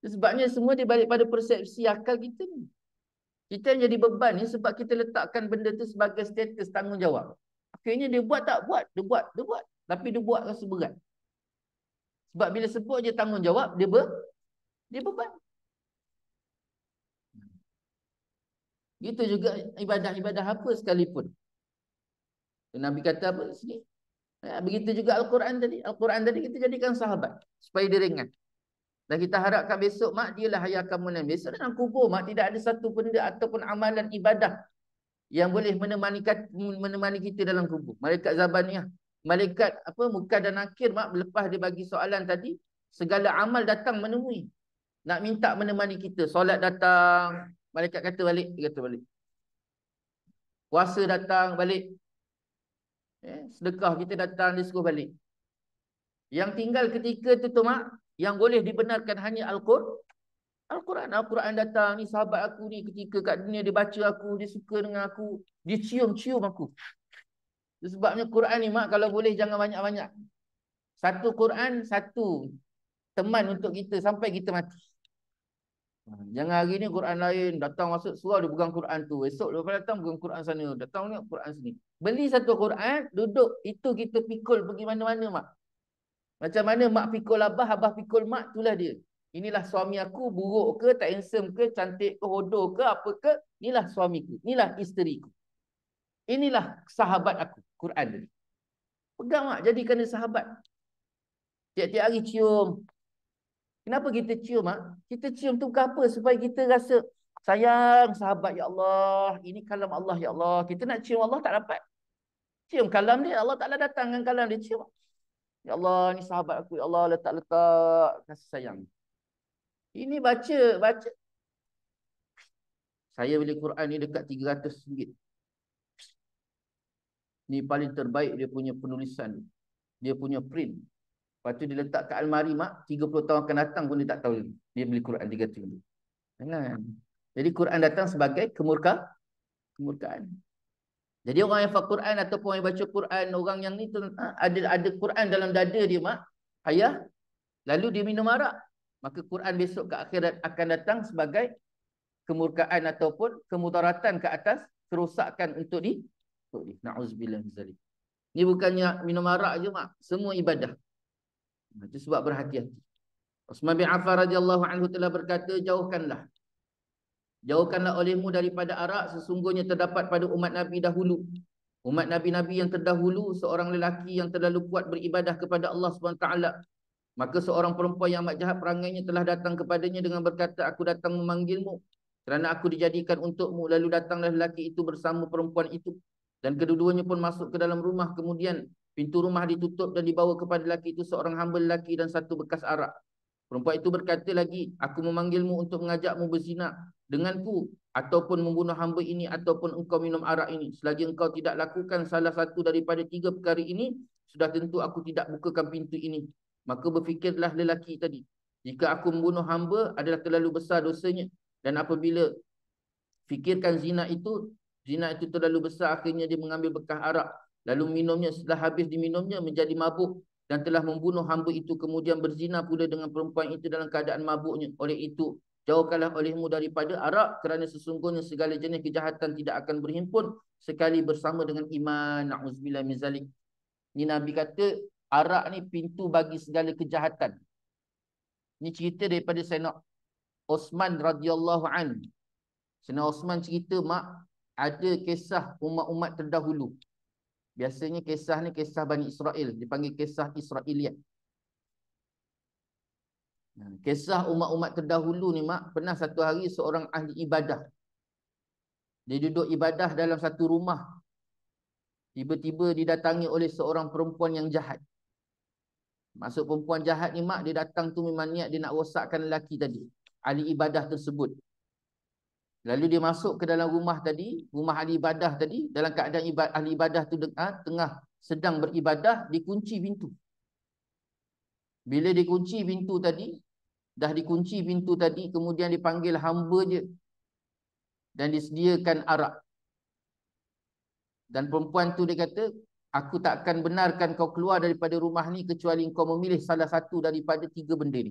Sebabnya semua dia balik pada persepsi akal kita ni. Kita yang jadi beban ni sebab kita letakkan benda tu sebagai status tanggungjawab. Akhirnya dia buat tak buat, dia buat. Tapi dia buat rasa berat. Sebab bila sebut je tanggungjawab, dia beban. Gitu juga ibadah-ibadah apa sekalipun. Nabi kata apa sini? Begitu juga Al-Quran tadi. Al-Quran tadi kita jadikan sahabat supaya dia ringan. Dan kita harapkan besok, mak, dialah hayat kamu nanti. Besok dalam kubur, mak, tidak ada satu benda ataupun amalan ibadah yang boleh menemani kita dalam kubur. Malaikat Zabaniyah, malaikat Munkar dan Nakir, mak, lepas dia bagi soalan tadi, segala amal datang menemui, nak minta menemani kita. Solat datang, malaikat kata balik, dia kata balik. Puasa datang, balik. Sedekah kita datang, dia suruh balik. Yang tinggal ketika tu, mak, yang boleh dibenarkan hanya Al-Quran. Al-Quran datang, ni sahabat aku ni, ketika kat dunia dia baca aku, dia suka dengan aku, dia cium aku. Sebabnya Quran ni, mak, kalau boleh jangan banyak-banyak. Satu Quran, satu teman untuk kita sampai kita mati. Jangan hari ni Quran lain, datang masuk surau dia pegang Quran tu, esok lepas datang pegang Quran sana, datang ni Quran sini. Beli satu Quran, duduk, itu kita pikul pergi mana-mana, mak. Macam mana mak pikul abah, abah pikul mak, itulah dia. Inilah suami aku, buruk ke, tak handsome ke, cantik ke, hodoh ke, apa ke, inilah suamiku, inilah isteriku. Inilah sahabat aku, Quran tadi. Pegang, mak, jadikan dia sahabat. Tiap-tiap hari cium. Kenapa kita cium? Kita cium tu bukan apa? Supaya kita rasa sayang sahabat, ya Allah. Ini kalam Allah, ya Allah. Kita nak cium Allah tak dapat. Cium kalam dia, Allah Ta'ala datang dengan kalam dia. Cium. Ya Allah, ni sahabat aku. Ya Allah, letak-letak kasih sayang. Ini baca, baca. Saya beli Quran ni dekat RM300. Ni paling terbaik dia punya penulisan. Dia punya print. Lepas tu dia letak kat almari, mak. 30 tahun akan datang pun dia tak tahu. Dia beli Quran RM300. Jangan. Jadi Quran datang sebagai kemurkaan. Jadi orang yang hafal Quran ataupun yang baca Quran, orang yang ni tu ada Quran dalam dada dia, mak, ayah, lalu dia minum arak, maka Quran besok ke akhirat akan datang sebagai kemurkaan ataupun kemudaratan ke atas, kerosakan untuk di. Na'udzubillah min zalik. Ni bukannya minum arak je, mak, semua ibadah. Itu sebab berhati-hati. Utsman bin Affan radhiyallahu anhu telah berkata, jauhkanlah olehmu daripada arak, sesungguhnya terdapat pada umat Nabi dahulu, umat Nabi-Nabi yang terdahulu, seorang lelaki yang terlalu kuat beribadah kepada Allah SWT. Maka seorang perempuan yang amat jahat perangainya telah datang kepadanya dengan berkata, aku datang memanggilmu kerana aku dijadikan untukmu. Lalu datanglah lelaki itu bersama perempuan itu, dan kedua-duanya pun masuk ke dalam rumah. Kemudian pintu rumah ditutup dan dibawa kepada lelaki itu seorang hamba lelaki dan satu bekas arak. Perempuan itu berkata lagi, aku memanggilmu untuk mengajakmu berzina denganku, ataupun membunuh hamba ini, ataupun engkau minum arak ini. Selagi engkau tidak lakukan salah satu daripada 3 perkara ini, sudah tentu aku tidak bukakan pintu ini. Maka berfikirlah lelaki tadi, jika aku membunuh hamba adalah terlalu besar dosanya, dan apabila fikirkan zina itu terlalu besar, akhirnya dia mengambil bekas arak, lalu minumnya. Setelah habis diminumnya menjadi mabuk dan telah membunuh hamba itu, kemudian berzina pula dengan perempuan itu dalam keadaan mabuknya. Oleh itu, jauhkanlah olehmu daripada arak, kerana sesungguhnya segala jenis kejahatan tidak akan berhimpun sekali bersama dengan iman. Na'udzubillah min zalik. Ni Nabi kata, arak ni pintu bagi segala kejahatan. Ni cerita daripada Sayyidina Utsman radhiyallahu anhu. Sayyidina Utsman cerita, mak, ada kisah umat-umat terdahulu. Biasanya kisah ni kisah Bani Israel, dipanggil kisah Israiliyat. Kisah umat-umat terdahulu ni, mak, pernah satu hari seorang ahli ibadah, dia duduk ibadah dalam satu rumah. Tiba-tiba didatangi oleh seorang perempuan yang jahat. Maksud perempuan jahat ni, mak, dia datang tu memang niat dia nak rosakkan lelaki tadi, ahli ibadah tersebut. Lalu dia masuk ke dalam rumah tadi, rumah ahli ibadah tadi, dalam keadaan ahli ibadah tu tengah sedang beribadah, dikunci pintu. Bila dikunci pintu tadi, kemudian dipanggil hamba je dan disediakan arak. Dan perempuan tu dia kata, aku tak akan benarkan kau keluar daripada rumah ni kecuali kau memilih salah satu daripada 3 benda ni.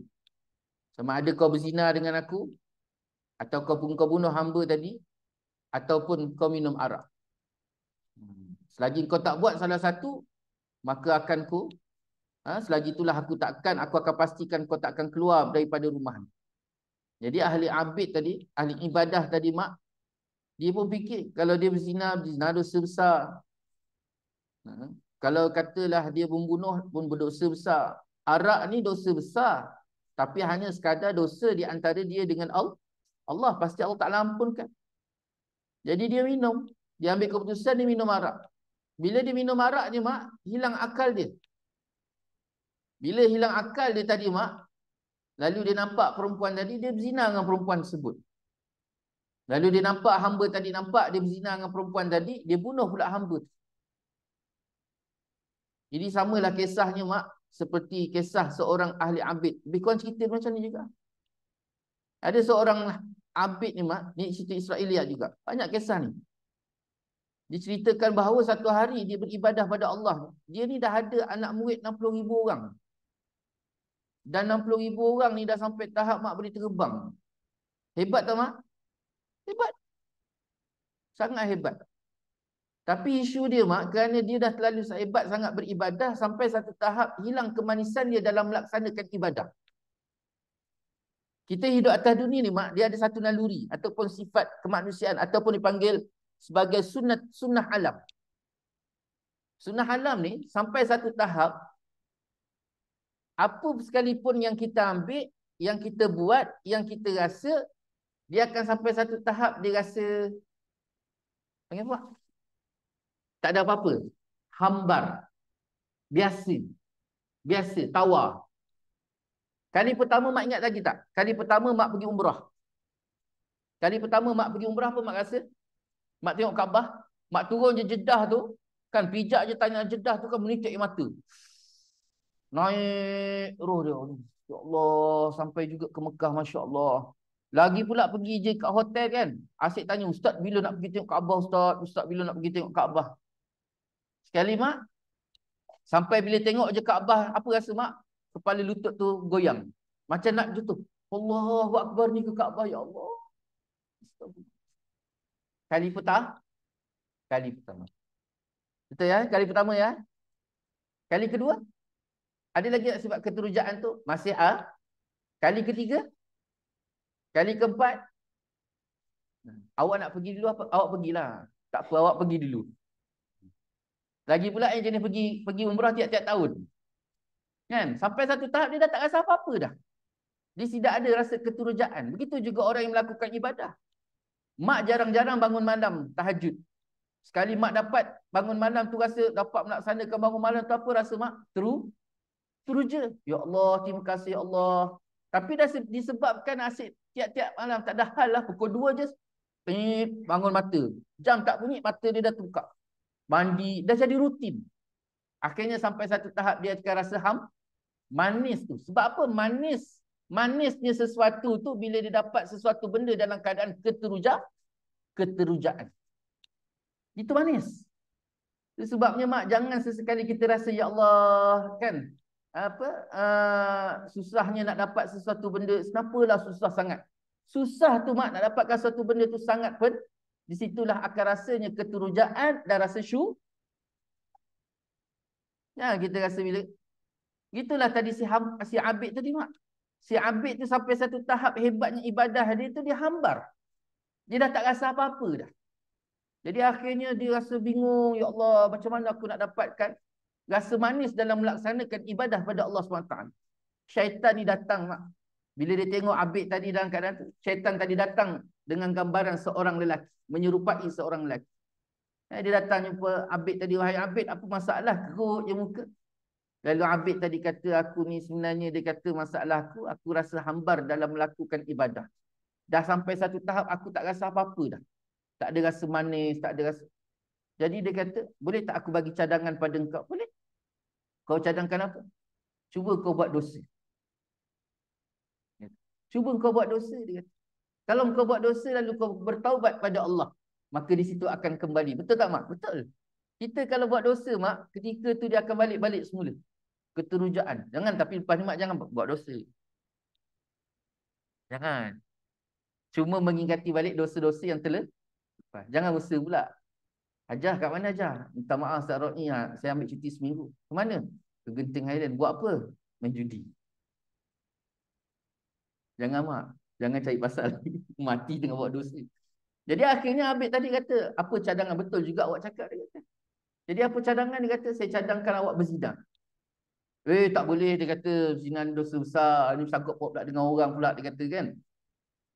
Sama ada kau berzina dengan aku, atau kau bunuh hamba tadi, ataupun kau minum arak. Selagi kau tak buat salah satu, maka akan selagi itulah aku akan pastikan kau tak akan keluar daripada rumah ni. Jadi ahli abid tadi, ahli ibadah tadi, mak, dia pun fikir kalau dia berzina dosa besar. Kalau katalah dia membunuh pun berdosa besar. Arak ni dosa besar, tapi hanya sekadar dosa di antara dia dengan Allah, pasti Allah tak ampunkan. Jadi dia minum. Dia ambil keputusan dia minum arak. Bila dia minum arak ni, mak, hilang akal dia. Bila hilang akal dia tadi, mak, lalu dia nampak perempuan tadi, dia berzina dengan perempuan tersebut. Lalu dia nampak hamba tadi, nampak dia berzina dengan perempuan tadi, dia bunuh pula hamba. Jadi samalah kisahnya, mak, seperti kisah seorang ahli abid. Lebih kurang cerita macam ni juga. Ada seorang abid ni, mak, ni cerita Israiliyat juga. Banyak kisah ni. Diceritakan bahawa satu hari dia beribadah pada Allah. Dia ni dah ada anak murid 60,000 orang. Dan 60,000 orang ni dah sampai tahap, mak, boleh terbang. Hebat tak, mak? Hebat. Sangat hebat. Tapi isu dia, mak, kerana dia dah terlalu hebat sangat beribadah, sampai satu tahap hilang kemanisan dia dalam melaksanakan ibadah. Kita hidup atas dunia ni, mak, dia ada satu naluri ataupun sifat kemanusiaan, ataupun dipanggil sebagai sunnah alam. Sunnah alam ni sampai satu tahap, apa sekalipun yang kita ambil, yang kita buat, yang kita rasa, dia akan sampai satu tahap dia rasa panggil apa? Tak ada apa-apa. Hambar. Biasa. Biasa. Tawar. Kali pertama mak ingat lagi tak? Kali pertama mak pergi umrah. Kali pertama mak pergi umrah apa mak rasa? Mak tengok Kaabah. Mak turun je Jeddah tu. Kan pijak je tanah Jeddah tu kan menitik air mata. Naik roh dia. Ya Allah. Sampai juga ke Mekah. Masya Allah. Lagi pula pergi je kat hotel kan. Asyik tanya, Ustaz bila nak pergi tengok Kaabah Ustaz? Ustaz bila nak pergi tengok Kaabah? Sekali mak. Sampai bila tengok je Kaabah. Apa rasa mak? Kepala lutut tu goyang. Macam nak jatuh. Allahu Akbar ni ke Kaabah. Ya Allah. Kali pertama. Kali pertama. Betul ya? Kali pertama ya? Kali kedua? Ada lagi tak sebab keterujaan tu? Masih A. Kali ketiga? Kali keempat? Awak nak pergi dulu apa? Awak pergilah. Tak apa, awak pergi dulu. Lagi pula yang jenis pergi umrah tiap-tiap tahun. Kan? Sampai satu tahap dia dah tak rasa apa-apa dah. Dia tidak ada rasa keterujaan. Begitu juga orang yang melakukan ibadah. Mak jarang-jarang bangun malam tahajud. Sekali mak dapat bangun malam tu rasa dapat melaksanakan bangun malam tu apa rasa mak? Teruja. Ya Allah, terima kasih ya Allah. Tapi dah disebabkan asyik tiap-tiap malam tak ada hal lah. Pukul 2 je. Bangun mata. Jam tak bunyi, mata dia dah tukar. Mandi, dah jadi rutin. Akhirnya sampai satu tahap dia akan rasa manis tu. Sebab apa? Manisnya sesuatu tu bila dia dapat sesuatu benda dalam keadaan keterujaan. Itu manis. Sebabnya mak jangan sesekali kita rasa ya Allah kan susahnya nak dapat sesuatu benda. Kenapalah susah sangat? Susah tu mak nak dapatkan sesuatu benda tu sangat pun di situlah akan rasanya keterujaan dan rasa ya kita rasa bila gitulah tadi si Abid tadi mak. Si Abid tu sampai satu tahap hebatnya ibadah dia tu dia hambar. Dia dah tak rasa apa-apa dah. Jadi akhirnya dia rasa bingung, ya Allah, macam mana aku nak dapatkan rasa manis dalam melaksanakan ibadah pada Allah SWT. Syaitan ni datang mak. Bila dia tengok Abid tadi dalam keadaan tu, syaitan tadi datang dengan gambaran seorang lelaki, menyerupai seorang lelaki. Dia datang jumpa Abid tadi, wahai Abid, apa masalah? Kerut je muka. Lalu Abid tadi kata, aku ni sebenarnya dia kata masalah aku rasa hambar dalam melakukan ibadah. Dah sampai satu tahap aku tak rasa apa-apa dah. Tak ada rasa manis, tak ada rasa. Jadi dia kata, boleh tak aku bagi cadangan pada engkau? Boleh. Kau cadangkan apa? Cuba kau buat dosa. Cuba kau buat dosa, dia kata. Kalau kau buat dosa lalu kau bertaubat pada Allah, maka di situ akan kembali. Betul tak mak? Betul. Kita kalau buat dosa mak, ketika tu dia akan balik semula. Keterujaan. Jangan, tapi lepas ni mak jangan buat dosa. Jangan. Cuma mengingati balik dosa-dosa yang telah. Jangan dosa pula. Ajar kat mana ajar? Minta maaf Ustaz Rodni, saya ambil cuti seminggu. Ke mana? Ke Genting Highland. Buat apa? Main judi. Jangan mak. Jangan cari pasal. Mati tengah buat dosa. Jadi akhirnya Abid tadi kata, apa cadangan? Betul juga awak cakap, dia kata. Jadi apa cadangan? Dia kata, saya cadangkan awak berzina. Tak boleh, dia kata, zina ni dosa besar. Ni sangkut pula dengan orang pula, dia kata kan.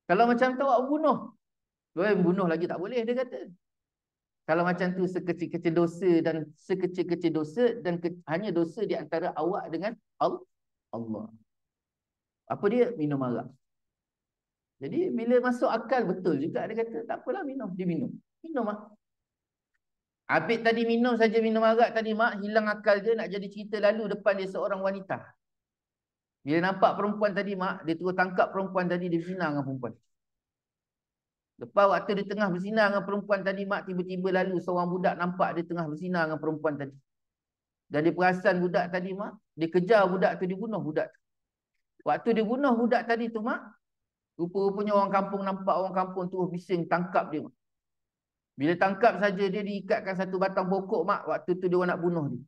Kalau macam tu awak bunuh. Bunuh lagi tak boleh, dia kata. Kalau macam tu sekecil-kecil dosa dan sekecil-kecil dosa dan hanya dosa di antara awak dengan Allah. Apa dia? Minum arak. Jadi bila masuk akal betul juga dia kata, tak apalah minum, dia minum. Minum mak. Abid tadi minum saja minum arak tadi mak, hilang akal dia nak jadi cerita lalu depan dia seorang wanita. Bila nampak perempuan tadi mak, dia terus tangkap perempuan tadi, dia zina dengan perempuan. Lepas waktu dia tengah berzina dengan perempuan tadi mak, tiba-tiba lalu seorang budak nampak dia tengah berzina dengan perempuan tadi. Dan dia perasan budak tadi mak, dia kejar budak tu, dia bunuh budak tu. Waktu dia bunuh budak tadi tu mak, rupa-rupanya orang kampung nampak, orang kampung tu bising tangkap dia mak. Bila tangkap saja dia diikatkan satu batang pokok mak, waktu tu dia orang nak bunuh dia.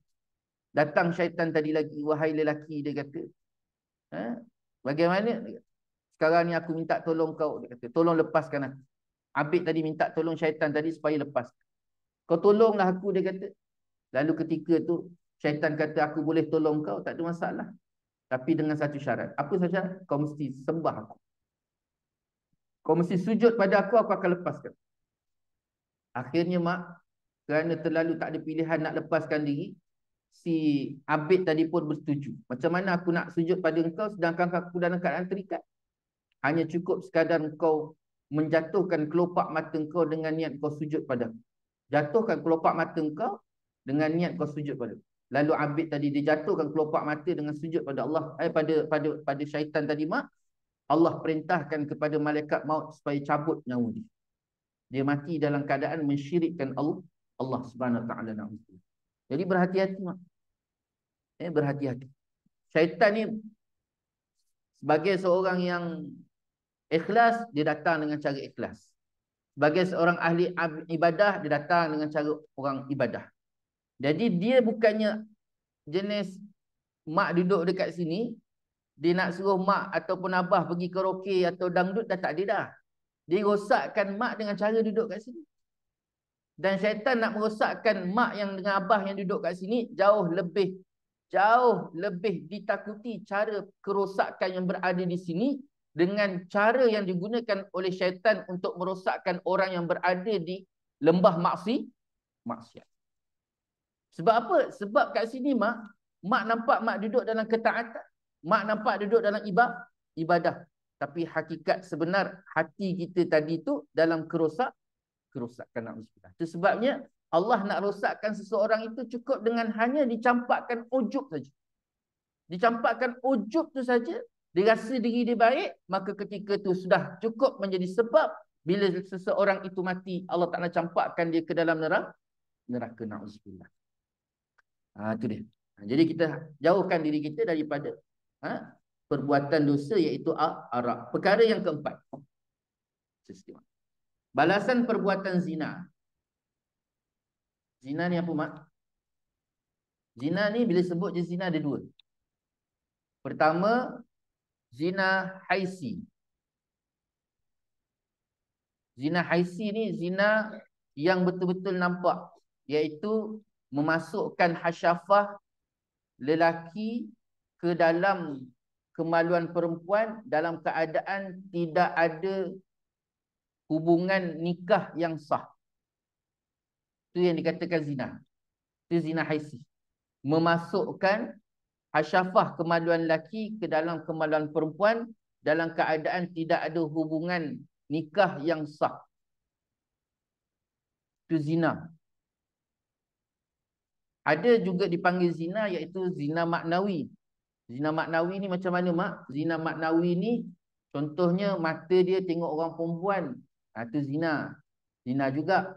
Datang syaitan tadi lagi, wahai lelaki, dia kata, bagaimana? Sekarang ni aku minta tolong kau, dia kata, tolong lepaskan aku. Abid tadi minta tolong syaitan tadi supaya lepas. Kau tolonglah aku, dia kata. Lalu ketika tu syaitan kata, aku boleh tolong kau, tak ada masalah. Tapi dengan satu syarat. Apa saja? Kau mesti sembah aku. Kau mesti sujud pada aku akan lepaskan. Akhirnya mak, kerana terlalu tak ada pilihan nak lepaskan diri, si Abid tadi pun bersetuju. Macam mana aku nak sujud pada engkau sedangkan aku dalam keadaan terikat? Hanya cukup sekadar engkau menjatuhkan kelopak mata engkau dengan niat kau sujud pada aku. Jatuhkan kelopak mata engkau dengan niat kau sujud pada aku. Lalu Abid tadi dia jatuhkan kelopak mata dengan sujud pada Allah, pada syaitan tadi mak. Allah perintahkan kepada malaikat maut supaya cabut nyawa dia. Dia mati dalam keadaan mensyirikkan Allah Subhanahu Wa Taala. Jadi berhati-hati mak. Berhati-hati. Syaitan ni sebagai seorang yang ikhlas, dia datang dengan cara ikhlas. Sebagai seorang ahli ibadah, dia datang dengan cara orang ibadah. Jadi dia bukannya jenis mak duduk dekat sini, dia nak suruh mak ataupun abah pergi karaoke atau dangdut, dah tak ada dah. Dia rosakkan mak dengan cara duduk kat sini. Dan syaitan nak merosakkan mak yang dengan abah yang duduk kat sini jauh lebih ditakuti cara kerosakan yang berada di sini dengan cara yang digunakan oleh syaitan untuk merosakkan orang yang berada di lembah maksiat. Sebab apa? Sebab kat sini mak nampak mak duduk dalam ketaatan, mak nampak duduk dalam ibadah. Tapi hakikat sebenar hati kita tadi tu dalam kerosakan. Itu sebabnya Allah nak rosakkan seseorang itu cukup dengan hanya dicampakkan ujub saja. Dicampakkan ujub tu saja, dia rasa diri dia baik, maka ketika tu sudah cukup menjadi sebab bila seseorang itu mati, Allah Ta'ala campakkan dia ke dalam neraka. Na'udzubillah. Itu dia. Jadi kita jauhkan diri kita daripada perbuatan dosa, iaitu arak. Perkara yang keempat, balasan perbuatan zina. Zina ni apa mak? Zina ni bila sebut je zina ada dua. Pertama, zina haisi. Zina haisi ni zina yang betul-betul nampak, iaitu memasukkan hasyafah lelaki ke dalam kemaluan perempuan dalam keadaan tidak ada hubungan nikah yang sah. Itu yang dikatakan zina. Itu zina haisi. Memasukkan hasyafah kemaluan lelaki ke dalam kemaluan perempuan dalam keadaan tidak ada hubungan nikah yang sah. Itu zina. Ada juga dipanggil zina, iaitu zina maknawi. Zina maknawi ni macam mana mak? Zina maknawi ni contohnya mata dia tengok orang perempuan. Itu zina. Zina juga.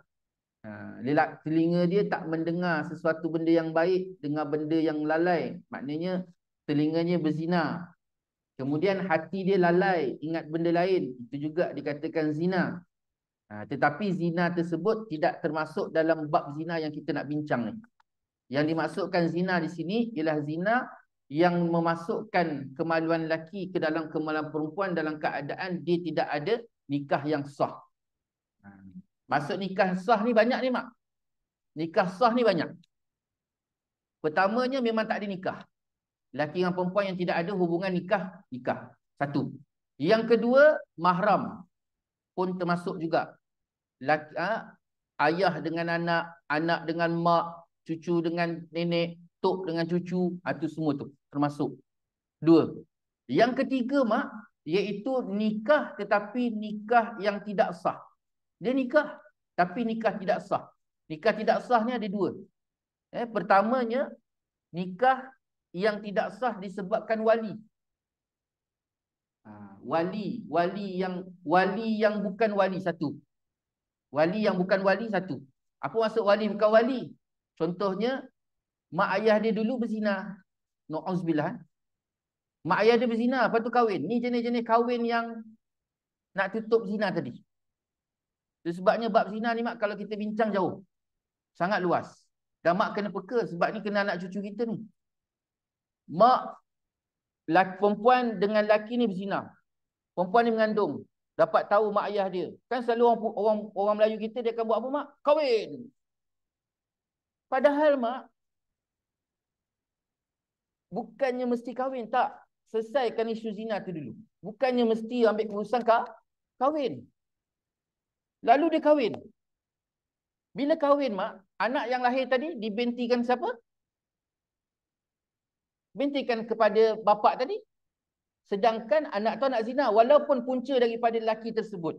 Telinga dia tak mendengar sesuatu benda yang baik, dengar benda yang lalai. Maknanya telinganya berzina. Kemudian hati dia lalai, ingat benda lain. Itu juga dikatakan zina. Tetapi zina tersebut tidak termasuk dalam bab zina yang kita nak bincang ni. Yang dimaksudkan zina di sini ialah zina yang memasukkan kemaluan lelaki ke dalam kemaluan perempuan dalam keadaan dia tidak ada nikah yang sah. Maksud nikah sah ni banyak ni mak. Nikah sah ni banyak. Pertamanya memang tak ada nikah. Lelaki dengan perempuan yang tidak ada hubungan nikah. Satu. Yang kedua, mahram pun termasuk juga. Ayah dengan anak, anak dengan mak, cucu dengan nenek, tok dengan cucu, itu semua tu termasuk. Dua. Yang ketiga mak, iaitu nikah tetapi nikah yang tidak sah. Dia nikah tapi nikah tidak sah. Nikah tidak sah ni ada dua. Pertamanya, nikah yang tidak sah disebabkan wali. Wali yang bukan wali satu. Wali yang bukan wali satu. Apa maksud wali bukan wali? Contohnya, mak ayah dia dulu berzina. Na'udzubillah. Mak ayah dia berzina, lepas tu kahwin. Ni jenis-jenis kahwin yang nak tutup zina tadi. Itu sebabnya bab zina ni mak kalau kita bincang jauh. Sangat luas. Dan mak kena peka sebab ni kena anak cucu kita ni. Mak perempuan dengan lelaki ni berzina. Perempuan ni mengandung. Dapat tahu mak ayah dia. Kan selalu orang Melayu kita dia akan buat apa mak? Kahwin. Padahal mak bukannya mesti kahwin. Tak. selesaikan isu zina tu dulu. Bukannya mesti ambil keputusan kahwin. Lalu dia kahwin. Bila kahwin, mak, anak yang lahir tadi dibentikan siapa? Bentikan kepada bapa tadi. Sedangkan anak tu anak zina, walaupun punca daripada lelaki tersebut.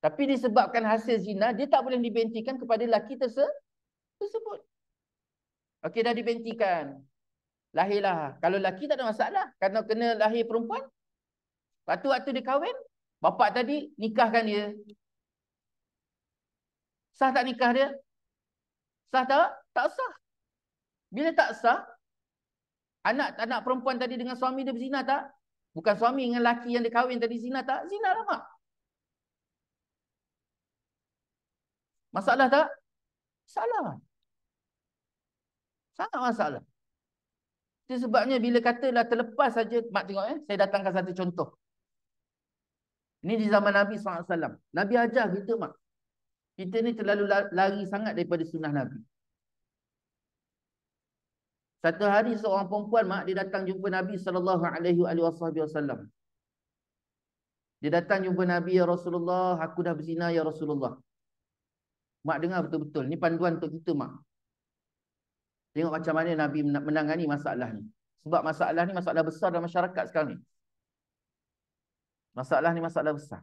Tapi disebabkan hasil zina, dia tak boleh dibentikan kepada lelaki tersebut. Okey, dah dibentikan. Lahirlah. Kalau lelaki tak ada masalah. Kerana kena lahir perempuan. Lepas tu waktu dia kahwin, bapa tadi nikahkan dia. Sah tak nikah dia? Sah tak? Tak sah. Bila tak sah, anak perempuan tadi dengan suami dia berzina tak? Bukan suami dengan lelaki yang dia kahwin tadi zina tak? Zina lah, mak. Masalah tak? Salah. Sangat masalah. Itu sebabnya bila katalah terlepas saja, mak tengok saya datangkan satu contoh. Ini di zaman Nabi SAW. Nabi ajar kita, mak. Kita ni terlalu lari sangat daripada sunnah Nabi. Satu hari seorang perempuan, mak, dia datang jumpa Nabi SAW. Dia datang jumpa Nabi, ya Rasulullah, aku dah berzina, ya Rasulullah. Mak dengar betul-betul. Ini panduan untuk kita, mak. Tengok macam mana Nabi menangani masalah ni. Sebab masalah ni masalah besar dalam masyarakat sekarang ni. Masalah ni masalah besar.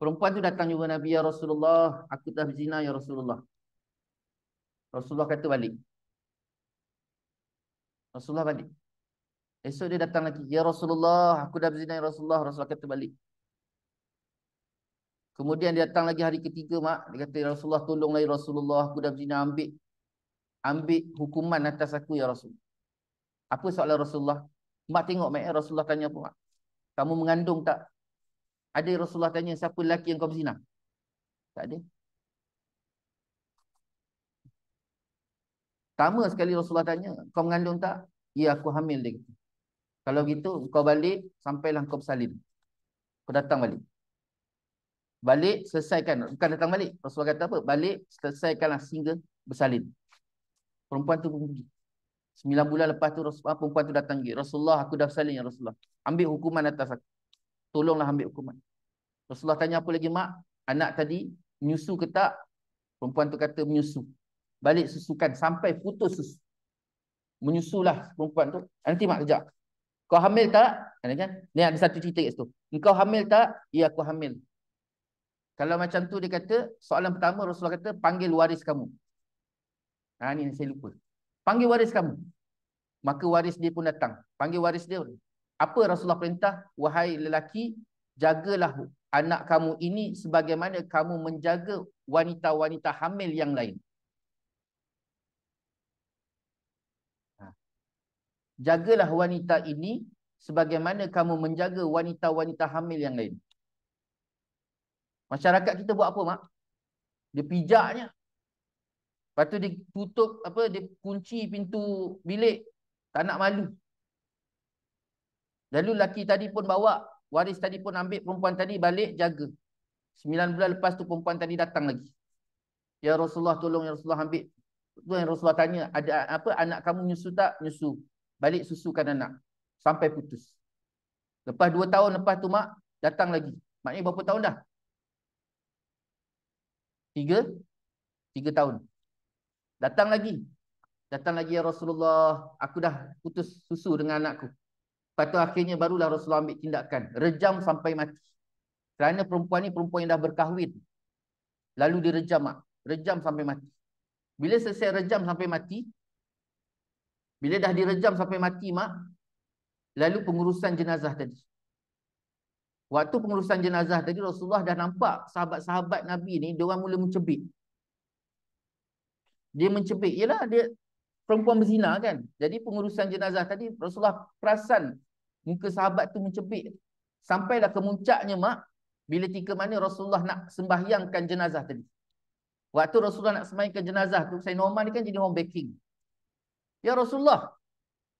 Perempuan tu datang jumpa Nabi, ya Rasulullah, aku dah berzina, ya Rasulullah. Rasulullah kata balik. Rasulullah balik. Esok dia datang lagi, ya Rasulullah, aku dah berzina, ya Rasulullah. Rasulullah kata balik. Kemudian dia datang lagi hari ketiga, mak. Dia kata, ya Rasulullah, tolonglah ya Rasulullah, aku dah berzina, ambil hukuman atas aku, ya Rasul. Apa soalan Rasulullah? Mak tengok, mak, Rasulullah tanya apa, mak? Kamu mengandung tak? Ada Rasulullah tanya, siapa lelaki yang kau berzina? Tak ada. Pertama sekali Rasulullah tanya, kau mengandung tak? Ya, aku hamil dia. Kalau gitu, kau balik, sampailah kau bersalin. Kau datang balik. Balik, selesaikan. Bukan datang balik. Rasulullah kata apa? Balik, selesaikanlah sehingga bersalin. Perempuan tu pergi. 9 bulan lepas tu, perempuan tu datang lagi. Rasulullah, aku dah bersalin, ya Rasulullah. Ambil hukuman atas aku. Tolonglah ambil hukuman. Rasulullah tanya apa lagi, mak? Anak tadi menyusu ke tak? Perempuan tu kata menyusu. Balik susukan sampai putus susu. Menyusulah perempuan tu. Nanti mak kejap. Kau hamil tak? Kan? Ni ada satu cerita kat situ. Engkau hamil tak? Ya, aku hamil. Kalau macam tu dia kata, soalan pertama Rasulullah kata, panggil waris kamu. Ni saya lupa. Panggil waris kamu. Maka waris dia pun datang. Panggil waris dia. Apa Rasulullah perintah? Wahai lelaki, jagalah anak kamu ini sebagaimana kamu menjaga wanita-wanita hamil yang lain. Jagalah wanita ini sebagaimana kamu menjaga wanita-wanita hamil yang lain. Masyarakat kita buat apa, mak? Dia pijaknya. Lepas tu dia tutup, dia kunci pintu bilik. Tak nak malu. Lalu lelaki tadi pun bawa, waris tadi pun ambil perempuan tadi balik jaga. 9 bulan lepas tu perempuan tadi datang lagi. Ya Rasulullah, tolong ya Rasulullah ambil. Tu yang Rasulullah tanya, ada apa, anak kamu nyusu tak? Nyusu. Balik susukan anak. Sampai putus. Lepas 2 tahun lepas tu, mak, datang lagi. Maknanya berapa tahun dah? 3 tahun. Datang lagi. Datang lagi, ya Rasulullah, aku dah putus susu dengan anakku. Lepas tu akhirnya barulah Rasulullah ambil tindakan. Rejam sampai mati. Kerana perempuan ni perempuan yang dah berkahwin. Lalu direjam, mak. Rejam sampai mati. Bila selesai rejam sampai mati, bila dah direjam sampai mati, mak, lalu pengurusan jenazah tadi. Waktu pengurusan jenazah tadi, Rasulullah dah nampak sahabat-sahabat Nabi ni, dia orang mula mencebik. Dia mencebik. Yelah, dia perempuan berzina kan. Jadi pengurusan jenazah tadi, Rasulullah perasan muka sahabat tu mencebik. Sampailah ke muncaknya, mak, bila tika mana Rasulullah nak sembahyangkan jenazah tadi. Waktu Rasulullah nak sembahyangkan jenazah tu, Sayyidina Umar ni kan jadi orang backing. Ya Rasulullah,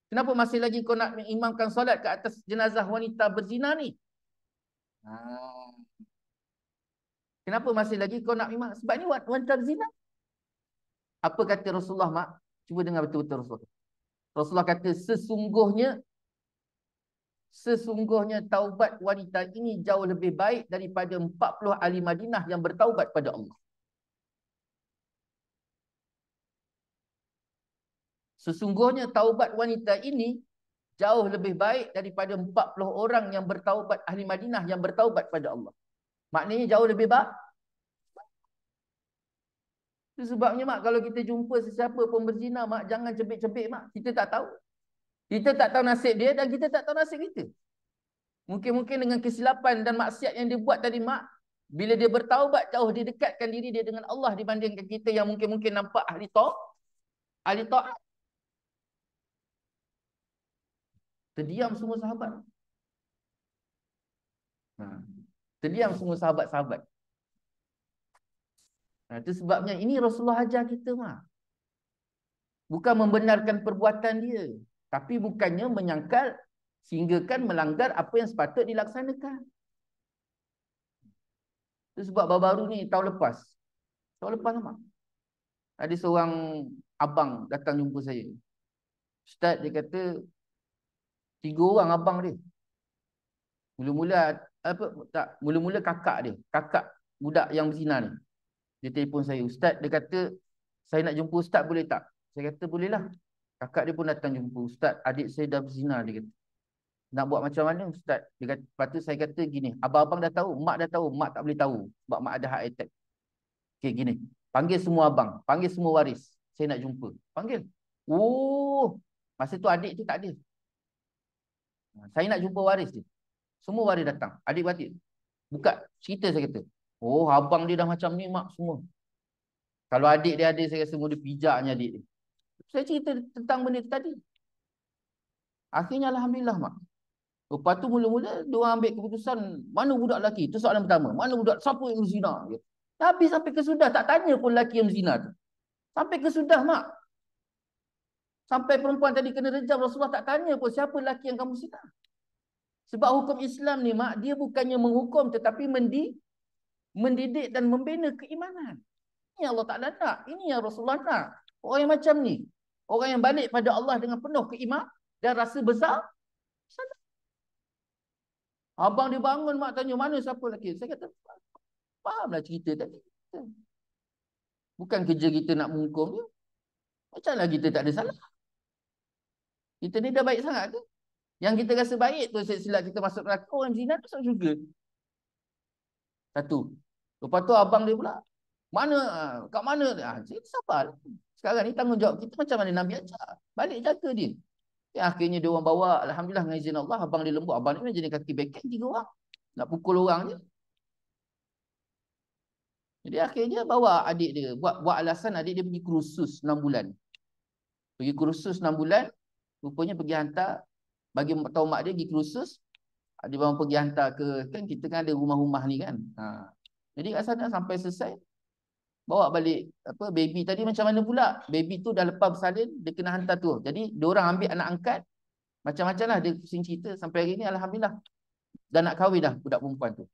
kenapa masih lagi kau nak mengimamkan solat ke atas jenazah wanita berzina ni? Kenapa masih lagi kau nak imam? Sebab ni wanita berzina. Apa kata Rasulullah, mak? Cuba dengar betul-betul Rasulullah. Rasulullah kata sesungguhnya taubat wanita ini jauh lebih baik daripada 40 ahli Madinah yang bertaubat pada Allah. Sesungguhnya taubat wanita ini jauh lebih baik daripada 40 orang yang bertaubat ahli Madinah yang bertaubat pada Allah. Maknanya jauh lebih baik. Itu sebabnya mak, kalau kita jumpa sesiapa pun berzina mak, jangan cebik-cebik mak. Kita tak tahu. Kita tak tahu nasib dia dan kita tak tahu nasib kita. Mungkin dengan kesilapan dan maksiat yang dia buat tadi mak, bila dia bertaubat jauh dia dekatkan diri dia dengan Allah dibandingkan kita yang mungkin nampak ahli taat. Terdiam semua sahabat. Terdiam semua sahabat-sahabat. Itu sebabnya ini Rasulullah ajar kita mak. Bukan membenarkan perbuatan dia, tapi bukannya menyangkal sehinggakan melanggar apa yang sepatut dilaksanakan. Itu sebab baru-baru ni tahun lepas mak, ada seorang abang datang jumpa saya. Ustaz, dia kata 3 orang abang dia. Mula-mula kakak budak yang berzina ni. Dia telefon saya, Ustaz, dia kata saya nak jumpa Ustaz boleh tak? Saya kata bolehlah. Kakak dia pun datang jumpa, Ustaz, adik saya dah berzina, dia kata. Nak buat macam mana Ustaz? Dia kata, lepas tu saya kata gini, abang-abang dah tahu, mak dah tahu, mak tak boleh tahu sebab mak ada heart attack. Okey gini, panggil semua abang, panggil semua waris. Saya nak jumpa. Panggil. Oh, masa tu adik tu tak ada. Saya nak jumpa waris dia. Semua waris datang. Adik-beradik. Buka cerita saya kata. Oh, abang dia dah macam ni mak semua. Kalau adik dia ada, saya rasa mula pijaknya adik dia. Saya cerita tentang benda tu tadi. Akhirnya Alhamdulillah mak. Lepas tu mula-mula diorang ambil keputusan, mana budak lelaki? Itu soalan pertama. Mana budak? Siapa yang berzina? Tapi sampai ke sudah tak tanya pun lelaki yang berzina tu. Sampai ke sudah mak. Sampai perempuan tadi kena rejam, Rasulullah tak tanya pun siapa lelaki yang kamu zina. Sebab hukum Islam ni mak, dia bukannya menghukum tetapi mendidik dan membina keimanan. Ini Allah Ta'ala nak. Ini yang Rasulullah nak. Orang yang macam ni. Orang yang balik pada Allah dengan penuh keimanan dan rasa besar. Abang dia bangun mak tanya mana siapa lelaki. Saya kata fahamlah cerita tadi. Bukan kerja kita nak menghukum dia. Macamlah kita tak ada salah. Kita ni dah baik sangat ke? Yang kita rasa baik tu silap kita masuk neraka, orang zina masuk juga. Satu. Lepas tu abang dia pula, mana, kat mana? Saya sabar. Sekarang ni tanggungjawab kita macam mana Nabi ajar. Balik jaga dia. Akhirnya dia orang bawa, Alhamdulillah dengan izin Allah, abang dia lembut. Abang ni jenis kaki beken 3 orang. Nak pukul orang je. Jadi akhirnya bawa adik dia. Buat alasan adik dia pergi kursus 6 bulan. Pergi kursus 6 bulan. Rupanya pergi hantar. Bagi tahu mak dia pergi kursus. Dia bawa pergi hantar ke, kan kita kan ada rumah-rumah ni kan. Jadi kat sana sampai selesai. Bawa balik baby tadi macam mana pula? Baby tu dah lepas bersalin, dia kena hantar tu. Jadi diorang ambil anak angkat. Macam-macam lah dia pusing cerita. Sampai hari ni Alhamdulillah. Dah nak kahwin dah budak perempuan tu.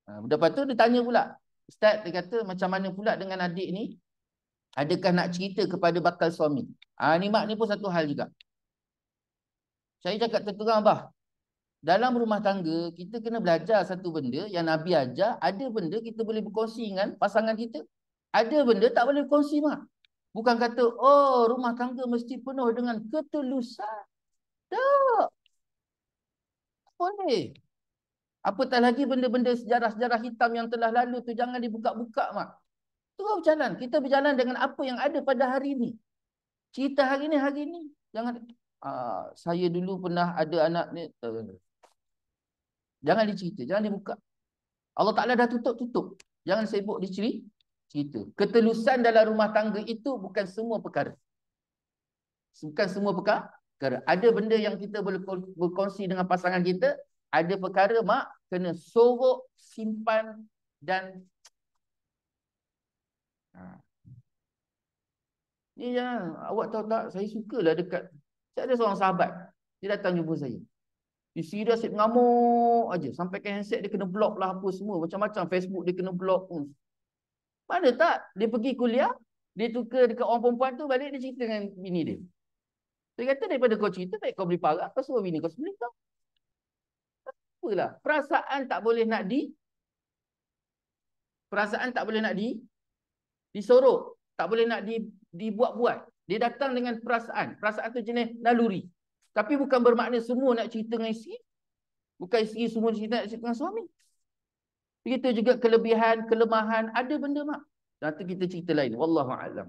Lepas tu dia tanya pula. Ustaz, dia kata macam mana pula dengan adik ni? Adakah nak cerita kepada bakal suami? Ni mak ni pun satu hal juga. Saya cakap terang bah. Dalam rumah tangga, kita kena belajar satu benda yang Nabi ajar. Ada benda kita boleh berkongsi dengan pasangan kita. Ada benda tak boleh berkongsi mak. Bukan kata, oh rumah tangga mesti penuh dengan ketulusan. Tak. Boleh. Apatah lagi benda-benda sejarah-sejarah hitam yang telah lalu tu jangan dibuka-buka mak. Terus berjalan. Kita berjalan dengan apa yang ada pada hari ini. Cerita hari ini. Jangan, saya dulu pernah ada anak ni. Jangan dicerita, jangan dibuka. Allah Ta'ala dah tutup. Jangan sibuk cerita. Ketulusan dalam rumah tangga itu bukan semua perkara. Bukan semua perkara. Ada benda yang kita boleh berkongsi dengan pasangan kita. Ada perkara mak kena sorok, simpan dan ni jangan. Awak tahu tak, saya sukalah dekat. Saya ada seorang sahabat, dia datang jumpa saya. Dia serius asyik mengamuk aja. Sampai ke handset dia kena block lah apa semua. Macam-macam Facebook dia kena block pun. Mana tak? Dia pergi kuliah. Dia tukar dekat orang perempuan tu. Balik dia cerita dengan bini dia. Dia kata daripada kau cerita, baik kau beli parah, kau suruh bini kau sembelih kau. Apalah. Perasaan tak boleh nak disorok. Tak boleh nak dibuat-buat. Dia datang dengan perasaan. Perasaan tu jenis naluri. Tapi bukan bermakna semua nak cerita dengan isteri. Bukan isteri semua nak cerita dengan suami. Begitu juga kelebihan, kelemahan. Ada benda mak. Nanti kita cerita lain. Wallahu'alam.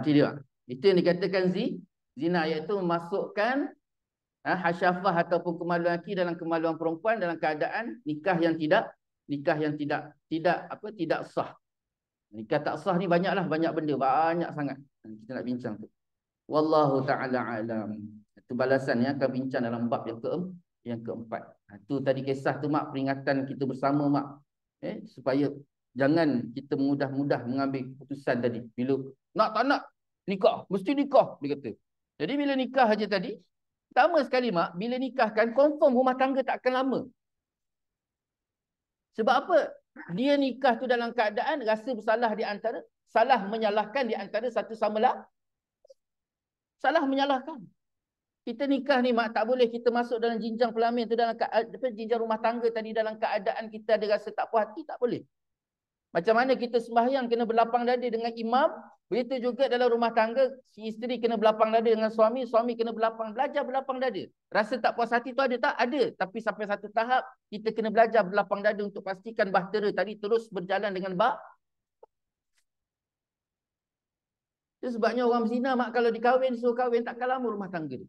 Itu dia. Itu yang dikatakan zina, iaitu memasukkan hasyafah ataupun kemaluan lelaki dalam kemaluan perempuan dalam keadaan nikah yang tidak sah. Nikah tak sah ni banyak benda, banyak sangat. Kita nak bincang tu. Wallahu taala alam. Itu balasan yang akan bincang dalam bab yang keempat. Itu tadi kisah tu mak, peringatan kita bersama mak. Supaya jangan kita mudah-mudah mengambil keputusan tadi. Bila nak tak nak nikah, mesti nikah dia kata. Jadi bila nikah aja tadi, pertama sekali mak, bila nikahkan confirm rumah tangga tak akan lama. Sebab apa? Dia nikah tu dalam keadaan rasa bersalah di antara, salah menyalahkan di antara satu sama lain. Salah menyalahkan. Kita nikah ni mak, tak boleh kita masuk dalam jinjang pelamin tu, dalam jinjang rumah tangga tadi dalam keadaan kita ada rasa tak puas hati, tak boleh. Macam mana kita sembahyang kena berlapang dada dengan imam, begitu juga dalam rumah tangga, si isteri kena berlapang dada dengan suami, suami kena belajar berlapang dada. Rasa tak puas hati tu ada tak? Ada. Tapi sampai satu tahap, kita kena belajar berlapang dada untuk pastikan bahtera tadi terus berjalan dengan baik. Itu sebabnya orang berzina mak, kalau dikahwin, suruh kahwin, takkan lama rumah tangga dia.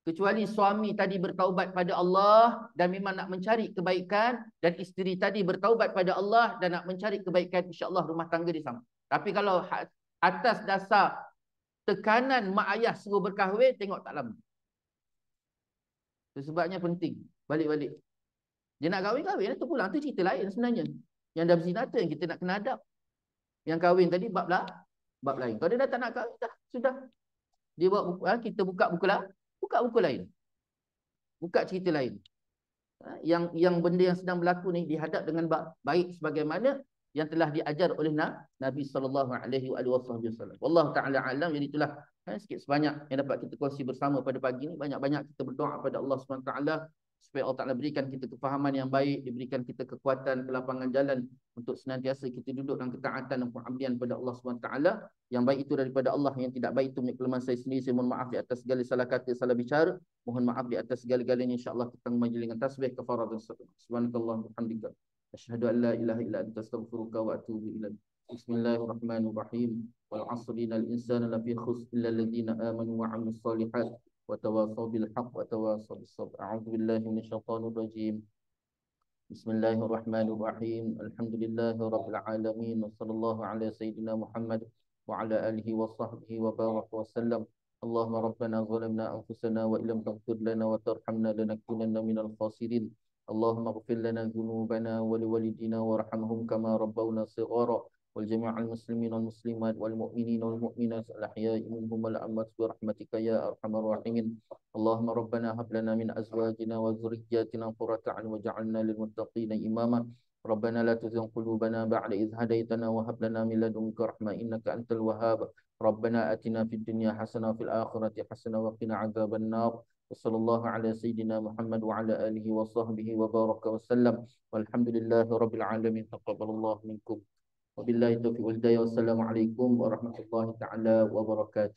Kecuali suami tadi bertaubat pada Allah dan memang nak mencari kebaikan, dan isteri tadi bertaubat pada Allah dan nak mencari kebaikan, insya-Allah rumah tangga dia sama. Tapi kalau atas dasar tekanan mak ayah suruh berkahwin, tengok tak lama. Itu sebabnya penting balik-balik. Dia nak kahwin, tu pulang, tu cerita lain sebenarnya. Yang dah berzina tu yang kita nak kena adab. Yang kahwin tadi bab lain. Kalau dia dah tak nak kahwin, dah sudah. Dia buat buku, kita buka buku lain. Buka cerita lain. Yang benda yang sedang berlaku ni dihadap dengan baik sebagaimana yang telah diajar oleh Nabi sallallahu alaihi wasallam. Wallahu taala alam. Jadi itulah sikit sebanyak yang dapat kita kongsi bersama pada pagi ini. Banyak-banyak kita berdoa kepada Allah Subhanahu taala supaya Allah Taala berikan kita kefahaman yang baik, diberikan kita kekuatan, kelapangan jalan untuk senantiasa kita duduk dalam ketaatan dan pengabdian kepada Allah Subhanahu taala. Yang baik itu daripada Allah, yang tidak baik itu milik kelemahan saya sendiri. Saya mohon maaf di atas segala salah kata, salah bicara. Mohon maaf di atas segala-galanya. Insya-Allah kita majlis dengan tasbih kafarah dan subhanakallahumma bihamdika asyhadu an la ilaha illa anta astaghfiruka wa atubu ilaik. Bismillahirrahmanirrahim. Wal 'asri innal insana lafi khusr illa alladziina aamanu wa 'amilus shalihaat wa tawassaw bil haqq wa tawassaw bis sabr. A'udzu billahi minasyaitonir rajim. Bismillahirrahmanirrahim. Alhamdulillahirabbil alamin. Wassallallahu ala sayyidina Muhammad wa ala alihi wa sahbihi wa baraka wa sallam. Allahumma rabbana zalamna anfusana wa illam taghfir lana wa tarhamna lanakunanna minal khasirin. Allahumma ighfir lana dhunubana wa liwalidina warhamhum kama rabbawna shighara wal jami'al muslimin wal muslimat wal mu'minin wal mu'minat al ahya'i minhum wal amwat bi rahmatika ya arhamar rahimin. Allahumma rabbana hab lana min azwajina wa dhurriyyatina qurrata a'yun waj'alna lil muttaqina imama. Rabbana la tuzigh qulubana ba'da idh hadaytana wa hab lana min ladunka rahmah innaka antal wahhab. Rabbana atina fid dunya hasanah wa fil akhirati hasanah wa qina adzaban nar. Wassallallahu ala sayyidina Muhammad wa ala alihi wa sahbihi wa baraka wa sallam. Walhamdulillahi rabbil alamin. Taqabbalallahu minkum. Wabillahi taufiq wal hidayah. Wassalamualaikum warahmatullahi taala wabarakatuh.